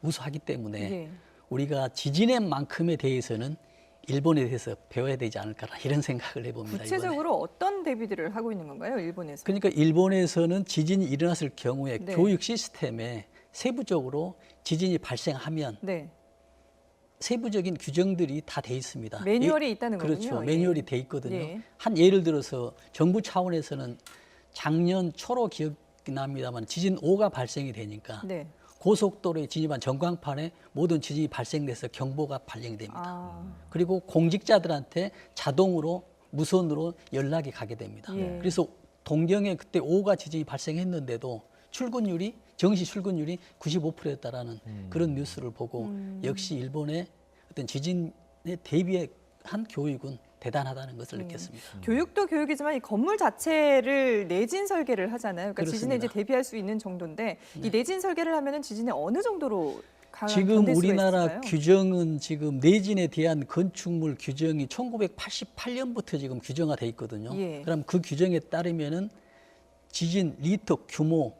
[SPEAKER 2] 우수하기 때문에
[SPEAKER 17] 예.
[SPEAKER 2] 우리가 지진의 만큼에 대해서는 일본에 대해서 배워야 되지 않을까 이런 생각을 해봅니다.
[SPEAKER 17] 구체적으로
[SPEAKER 2] 이번에.
[SPEAKER 17] 어떤 대비들을 하고 있는 건가요, 일본에서?
[SPEAKER 2] 그러니까 일본에서는 지진이 일어났을 경우에
[SPEAKER 17] 네.
[SPEAKER 2] 교육 시스템에 세부적으로 지진이 발생하면
[SPEAKER 17] 네.
[SPEAKER 2] 세부적인 규정들이 다 돼 있습니다.
[SPEAKER 17] 매뉴얼이 있다는
[SPEAKER 2] 그렇죠.
[SPEAKER 17] 거군요.
[SPEAKER 2] 매뉴얼이
[SPEAKER 17] 예.
[SPEAKER 2] 돼 있거든요.
[SPEAKER 17] 예.
[SPEAKER 2] 한 예를 들어서 정부 차원에서는 작년 초로 기억이 납니다만 지진 5가 발생이 되니까
[SPEAKER 17] 네.
[SPEAKER 2] 고속도로에 진입한 전광판에 모든 지진이 발생돼서 경보가 발령됩니다. 그리고 공직자들한테 자동으로 무선으로 연락이 가게 됩니다.
[SPEAKER 17] 예.
[SPEAKER 2] 그래서 동경에 그때 5가 지진이 발생했는데도 출근율이 정시 출근율이 95%였다라는 그런 뉴스를 보고 역시 일본의 어떤 지진에 대비한 교육은 대단하다는 것을 느꼈습니다.
[SPEAKER 17] 교육도 교육이지만 이 건물 자체를 내진 설계를 하잖아요. 그러니까 지진에
[SPEAKER 2] 그렇습니다.
[SPEAKER 17] 이제 대비할 수 있는 정도인데 이 내진 설계를 하면은 지진에 어느 정도로
[SPEAKER 2] 지금
[SPEAKER 17] 견딜 수가
[SPEAKER 2] 우리나라
[SPEAKER 17] 있을까요?
[SPEAKER 2] 규정은 지금 내진에 대한 건축물 규정이 1988년부터 지금 규정화 돼 있거든요.
[SPEAKER 17] 예.
[SPEAKER 2] 그럼 그 규정에 따르면은 지진 리터 규모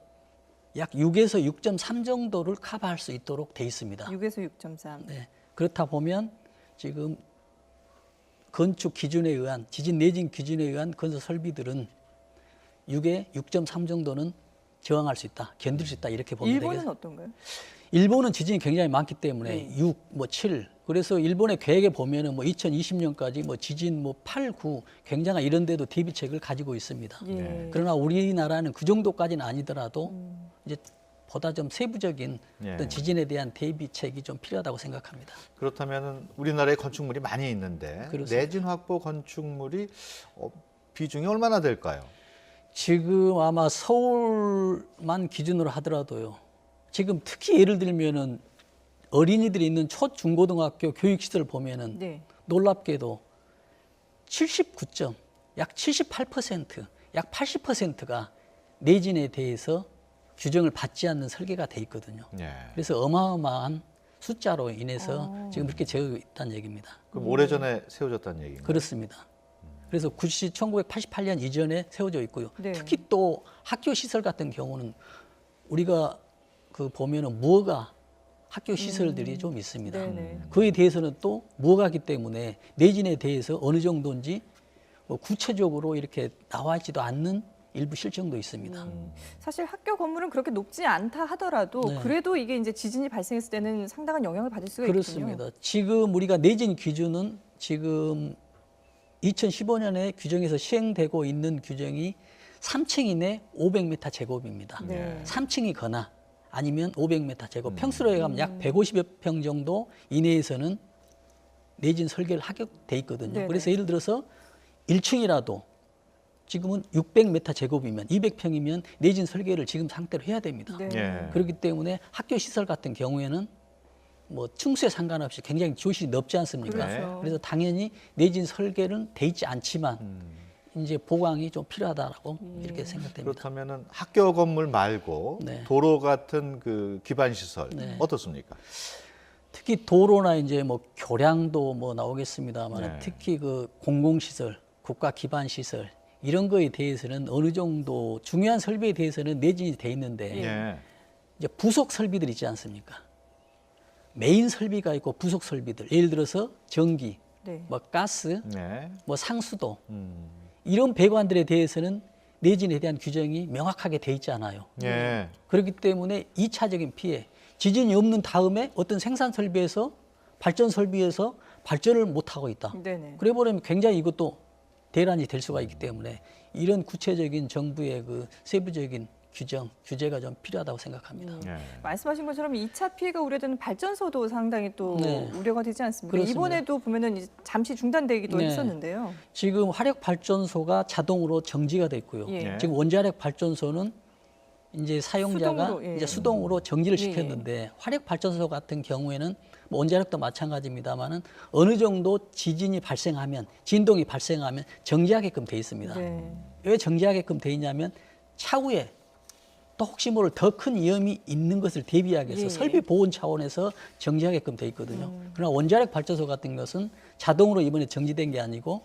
[SPEAKER 2] 약 6에서 6.3 정도를 커버할 수 있도록 돼 있습니다.
[SPEAKER 17] 6에서 6.3.
[SPEAKER 2] 네. 그렇다 보면 지금 건축 기준에 의한 지진 내진 기준에 의한 건설 설비들은 6에 6.3 정도는 저항할 수 있다, 견딜 수 있다 이렇게 보면 되겠습니다.
[SPEAKER 17] 일본은 어떤가요?
[SPEAKER 2] 일본은 지진이 굉장히 많기 때문에
[SPEAKER 17] 네.
[SPEAKER 2] 6, 뭐 7. 그래서 일본의 계획에 보면은 뭐 2020년까지 뭐 지진 뭐 8, 9 굉장한 이런 데도 대비책을 가지고 있습니다.
[SPEAKER 17] 예.
[SPEAKER 2] 그러나 우리나라는 그 정도까지는 아니더라도 이제 보다 좀 세부적인
[SPEAKER 16] 예.
[SPEAKER 2] 어떤 지진에 대한 대비책이 좀 필요하다고 생각합니다.
[SPEAKER 16] 그렇다면 우리나라에 건축물이 많이 있는데
[SPEAKER 2] 그렇습니다.
[SPEAKER 16] 내진 확보 건축물이 비중이 얼마나 될까요?
[SPEAKER 2] 지금 아마 서울만 기준으로 하더라도요. 지금 특히 예를 들면은 어린이들이 있는 초중고등학교 교육시설을 보면은
[SPEAKER 17] 네.
[SPEAKER 2] 놀랍게도 79점, 약 78%, 약 80%가 내진에 대해서 규정을 받지 않는 설계가 돼 있거든요.
[SPEAKER 16] 예.
[SPEAKER 2] 그래서 어마어마한 숫자로 인해서 지금 이렇게 되어 있다는 얘기입니다.
[SPEAKER 16] 그럼 오래전에 세워졌다는 얘기인가요?
[SPEAKER 2] 그렇습니다. 그래서 1988년 이전에 세워져 있고요.
[SPEAKER 17] 네.
[SPEAKER 2] 특히 또 학교 시설 같은 경우는 우리가 그 보면은 무허가 학교 시설들이 좀 있습니다.
[SPEAKER 17] 네네.
[SPEAKER 2] 그에 대해서는 또 무허가기 때문에 내진에 대해서 어느 정도인지 뭐 구체적으로 이렇게 나와 있지도 않는 일부 실정도 있습니다.
[SPEAKER 17] 사실 학교 건물은 그렇게 높지 않다 하더라도
[SPEAKER 2] 네.
[SPEAKER 17] 그래도 이게 이제 지진이 발생했을 때는 상당한 영향을 받을 수가
[SPEAKER 2] 그렇습니다.
[SPEAKER 17] 있군요.
[SPEAKER 2] 지금 우리가 내진 기준은 지금 2015년에 규정에서 시행되고 있는 규정이 3층 이내 500m 제곱입니다.
[SPEAKER 17] 네.
[SPEAKER 2] 3층이거나 아니면 500m 제곱, 평수로 가면 약 150여 평 정도 이내에서는 내진 설계를 하게 돼 있거든요.
[SPEAKER 17] 네네.
[SPEAKER 2] 그래서 예를 들어서 1층이라도 지금은 600m 제곱이면 200평이면 내진 설계를 지금 상태로 해야 됩니다.
[SPEAKER 17] 네.
[SPEAKER 16] 예.
[SPEAKER 2] 그렇기 때문에 학교 시설 같은 경우에는 뭐 층수에 상관없이 굉장히 조실이 넓지 않습니까?
[SPEAKER 17] 그렇죠.
[SPEAKER 2] 그래서 당연히 내진 설계는 돼 있지 않지만 이제 보강이 좀 필요하다라고 이렇게 생각됩니다.
[SPEAKER 16] 그렇다면은 학교 건물 말고
[SPEAKER 2] 네.
[SPEAKER 16] 도로 같은 그 기반 시설
[SPEAKER 2] 네.
[SPEAKER 16] 어떻습니까?
[SPEAKER 2] 특히 도로나 이제 뭐 교량도 뭐 나오겠습니다만
[SPEAKER 16] 네.
[SPEAKER 2] 특히 그 공공시설, 국가 기반 시설 이런 거에 대해서는 어느 정도 중요한 설비에 대해서는 내진이 돼 있는데
[SPEAKER 16] 예.
[SPEAKER 2] 이제 부속 설비들 있지 않습니까? 메인 설비가 있고 부속 설비들 예를 들어서 전기,
[SPEAKER 17] 네.
[SPEAKER 2] 뭐 가스,
[SPEAKER 16] 네.
[SPEAKER 2] 뭐 상수도 이런 배관들에 대해서는 내진에 대한 규정이 명확하게 돼 있지 않아요.
[SPEAKER 16] 예.
[SPEAKER 2] 그렇기 때문에 2차적인 피해, 지진이 없는 다음에 어떤 생산 설비에서 발전 설비에서 발전을 못 하고 있다.
[SPEAKER 17] 네네.
[SPEAKER 2] 그래 버리면 굉장히 이것도 대란이 될 수가 있기 때문에 이런 구체적인 정부의 그 세부적인 규정, 규제가 좀 필요하다고 생각합니다.
[SPEAKER 16] 예.
[SPEAKER 17] 말씀하신 것처럼 2차 피해가 우려되는 발전소도 상당히 또
[SPEAKER 2] 네.
[SPEAKER 17] 우려가 되지 않습니까?
[SPEAKER 2] 그렇습니다.
[SPEAKER 17] 이번에도 보면은 이제 잠시 중단되기도
[SPEAKER 2] 네.
[SPEAKER 17] 했었는데요.
[SPEAKER 2] 지금 화력 발전소가 자동으로 정지가 돼 있고요.
[SPEAKER 17] 예.
[SPEAKER 2] 지금 원자력 발전소는 이제 사용자가
[SPEAKER 17] 수동으로, 예.
[SPEAKER 2] 이제 수동으로 정지를
[SPEAKER 17] 예.
[SPEAKER 2] 시켰는데 화력 발전소 같은 경우에는 뭐 원자력도 마찬가지입니다만은 어느 정도 지진이 발생하면 진동이 발생하면 정지하게끔 돼 있습니다.
[SPEAKER 17] 네.
[SPEAKER 2] 왜 정지하게끔 돼 있냐면 차후에 또 혹시 모를 더 큰 위험이 있는 것을 대비하기 위해서
[SPEAKER 17] 예.
[SPEAKER 2] 설비 보온 차원에서 정지하게끔 돼 있거든요. 그러나 원자력 발전소 같은 것은 자동으로 이번에 정지된 게 아니고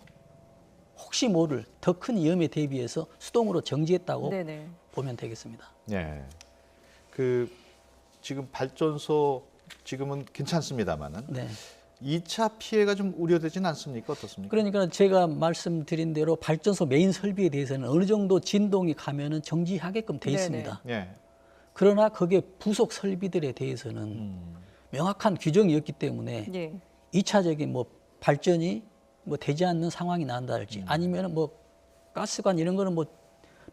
[SPEAKER 2] 혹시 모를 더 큰 위험에 대비해서 수동으로 정지했다고
[SPEAKER 17] 네네.
[SPEAKER 2] 보면 되겠습니다.
[SPEAKER 16] 예. 그 지금 발전소 지금은 괜찮습니다만은
[SPEAKER 2] 네.
[SPEAKER 16] 2차 피해가 좀 우려되진 않습니까? 어떻습니까?
[SPEAKER 2] 그러니까 제가 말씀드린 대로 발전소 메인 설비에 대해서는 어느 정도 진동이 가면은 정지하게끔 돼
[SPEAKER 17] 네네.
[SPEAKER 2] 있습니다.
[SPEAKER 16] 예.
[SPEAKER 2] 그러나 거기에 부속 설비들에 대해서는 명확한 규정이었기 때문에
[SPEAKER 17] 예.
[SPEAKER 2] 2차적인 뭐 발전이 뭐 되지 않는 상황이 난다랄지 아니면은 뭐 가스관 이런 거는 뭐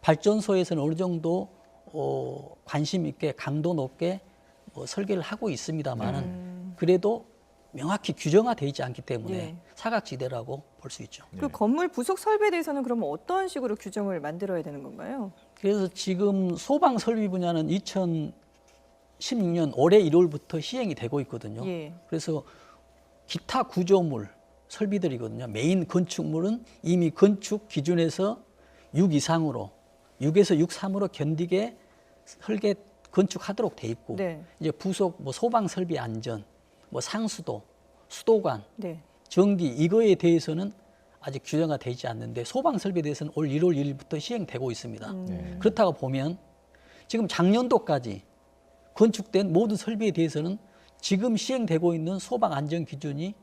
[SPEAKER 2] 발전소에서는 어느 정도 관심 있게 강도 높게 뭐 설계를 하고 있습니다만은 그래도 명확히 규정화되어 있지 않기 때문에
[SPEAKER 17] 예.
[SPEAKER 2] 사각지대라고 볼 수 있죠.
[SPEAKER 17] 그 건물 부속 설비에 대해서는 그러면 어떤 식으로 규정을 만들어야 되는 건가요?
[SPEAKER 2] 그래서 지금 소방 설비 분야는 2016년 올해 1월부터 시행이 되고 있거든요.
[SPEAKER 17] 예.
[SPEAKER 2] 그래서 기타 구조물 설비들이거든요. 메인 건축물은 이미 건축 기준에서 6 이상으로 6에서 6.3으로 견디게 설계 건축하도록 돼 있고
[SPEAKER 17] 네.
[SPEAKER 2] 이제 부속 뭐 소방 설비 안전, 뭐 상수도, 수도관,
[SPEAKER 17] 네.
[SPEAKER 2] 전기 이거에 대해서는 아직 규정화 되지 않는데 소방 설비에 대해서는 올 1월 1일부터 시행되고 있습니다. 그렇다고 보면 지금 작년도까지 건축된 모든 설비에 대해서는 지금 시행되고 있는 소방 안전 기준이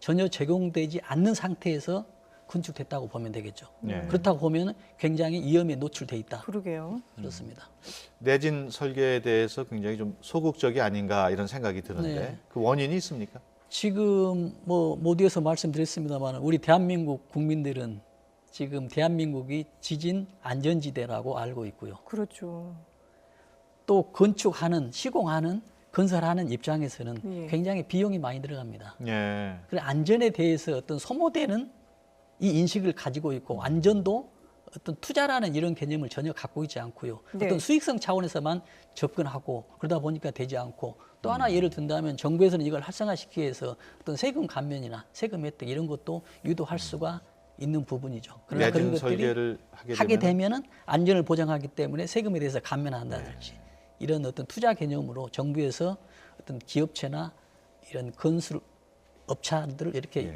[SPEAKER 2] 전혀 적용되지 않는 상태에서 건축됐다고 보면 되겠죠.
[SPEAKER 16] 네.
[SPEAKER 2] 그렇다고 보면 굉장히 위험에 노출돼 있다.
[SPEAKER 17] 그러게요.
[SPEAKER 2] 그렇습니다.
[SPEAKER 16] 내진 설계에 대해서 굉장히 좀 소극적이 아닌가 이런 생각이 드는데
[SPEAKER 2] 네.
[SPEAKER 16] 그 원인이 있습니까?
[SPEAKER 2] 지금 뭐 모두에서 말씀드렸습니다만 우리 대한민국 국민들은 지금 대한민국이 지진 안전지대라고 알고 있고요.
[SPEAKER 17] 그렇죠.
[SPEAKER 2] 또 건축하는 시공하는 건설하는 입장에서는
[SPEAKER 17] 예.
[SPEAKER 2] 굉장히 비용이 많이 들어갑니다.
[SPEAKER 16] 예.
[SPEAKER 2] 그래 안전에 대해서 어떤 소모되는 이 인식을 가지고 있고 안전도 어떤 투자라는 이런 개념을 전혀 갖고 있지 않고요.
[SPEAKER 17] 네.
[SPEAKER 2] 어떤 수익성 차원에서만 접근하고 그러다 보니까 되지 않고 또 하나 예를 든다면 정부에서는 이걸 활성화시키기 위해서 어떤 세금 감면이나 세금 혜택 이런 것도 유도할 수가 있는 부분이죠. 그러나
[SPEAKER 16] 내진
[SPEAKER 2] 그런 것들이
[SPEAKER 16] 설계를
[SPEAKER 2] 하게 되면은 안전을 보장하기 때문에 세금에 대해서 감면한다든지 이런 어떤 투자 개념으로 정부에서 어떤 기업체나 이런 건설 업체들을 이렇게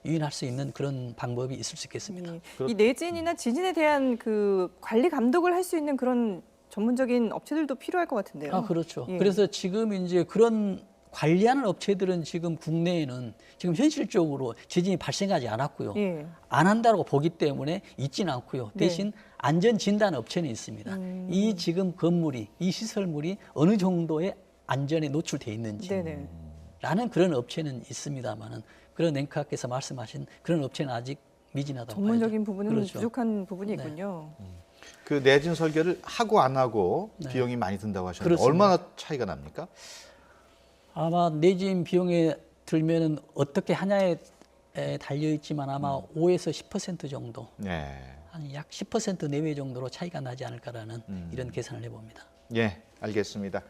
[SPEAKER 2] 유인할 수 있는 그런 방법이 있을 수 있겠습니다.
[SPEAKER 17] 이 내진이나 지진에 대한 그 관리 감독을 할 수 있는 그런 전문적인 업체들도 필요할 것 같은데요.
[SPEAKER 2] 아, 그렇죠. 그래서 지금 이제 그런 관리하는 업체들은 지금 국내에는 지금 현실적으로 지진이 발생하지 않았고요. 안 한다고 보기 때문에 있지는 않고요. 대신 안전 진단 업체는 있습니다. 이 지금 건물이, 이 시설물이 어느 정도의 안전에 노출돼 있는지 라는 그런 업체는 있습니다만은 그런 앵커께서 말씀하신 그런 업체는 아직 미진하다고
[SPEAKER 17] 전문적인
[SPEAKER 2] 봐야죠.
[SPEAKER 17] 부분은
[SPEAKER 2] 그렇죠.
[SPEAKER 17] 부족한 부분이 있군요.
[SPEAKER 16] 그 내진 설계를 하고 안 하고 비용이 많이 든다고 하셨는데
[SPEAKER 2] 그렇습니다.
[SPEAKER 16] 얼마나 차이가 납니까?
[SPEAKER 2] 아마 내진 비용에 들면은 어떻게 하냐에 달려 있지만 아마 5에서 10% 정도, 한 약 10% 내외 정도로 차이가 나지 않을까라는 이런 계산을 해봅니다.
[SPEAKER 16] 예, 알겠습니다.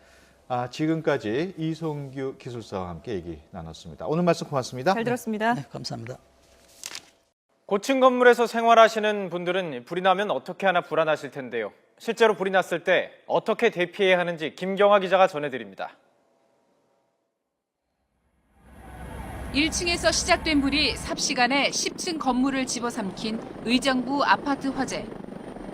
[SPEAKER 16] 지금까지 이송규 기술사와 함께 얘기 나눴습니다. 오늘 말씀 고맙습니다.
[SPEAKER 17] 잘 들었습니다.
[SPEAKER 2] 네, 감사합니다.
[SPEAKER 18] 고층 건물에서 생활하시는 분들은 불이 나면 어떻게 하나 불안하실 텐데요. 실제로 불이 났을 때 어떻게 대피해야 하는지 김경아 기자가 전해드립니다.
[SPEAKER 19] 1층에서 시작된 불이 삽시간에 10층 건물을 집어삼킨 의정부 아파트 화재.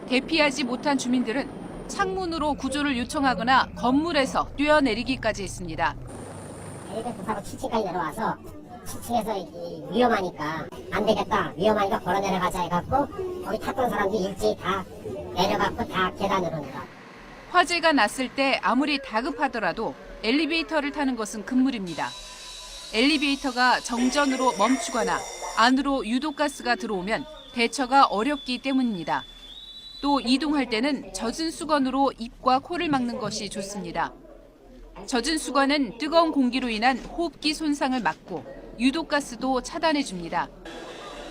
[SPEAKER 19] 대피하지 못한 주민들은 창문으로 구조를 요청하거나 건물에서 뛰어내리기까지 했습니다.
[SPEAKER 20] 바로 7층까지 내려와서 7층에서 위험하니까 안 되겠다, 위험하니까 걸어 내려가자 해갖고 거기 탔던 사람들이 일제히 다 내려갖고 다 계단으로 내려.
[SPEAKER 19] 화재가 났을 때 아무리 다급하더라도 엘리베이터를 타는 것은 금물입니다. 엘리베이터가 정전으로 멈추거나 안으로 유독가스가 들어오면 대처가 어렵기 때문입니다. 또 이동할 때는 젖은 수건으로 입과 코를 막는 것이 좋습니다. 젖은 수건은 뜨거운 공기로 인한 호흡기 손상을 막고 유독가스도 차단해줍니다.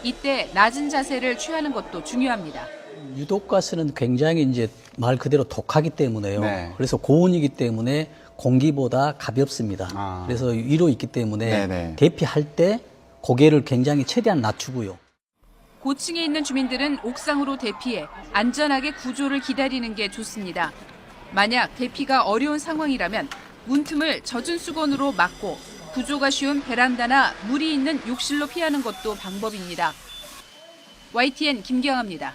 [SPEAKER 19] 이때 낮은 자세를 취하는 것도 중요합니다.
[SPEAKER 2] 유독가스는 굉장히 이제 말 그대로 독하기 때문에요. 그래서 고온이기 때문에 공기보다 가볍습니다. 그래서 위로 있기 때문에 대피할 때 고개를 굉장히 최대한 낮추고요.
[SPEAKER 19] 고층에 있는 주민들은 옥상으로 대피해 안전하게 구조를 기다리는 게 좋습니다. 만약 대피가 어려운 상황이라면 문틈을 젖은 수건으로 막고 구조가 쉬운 베란다나 물이 있는 욕실로 피하는 것도 방법입니다. YTN 김경아입니다.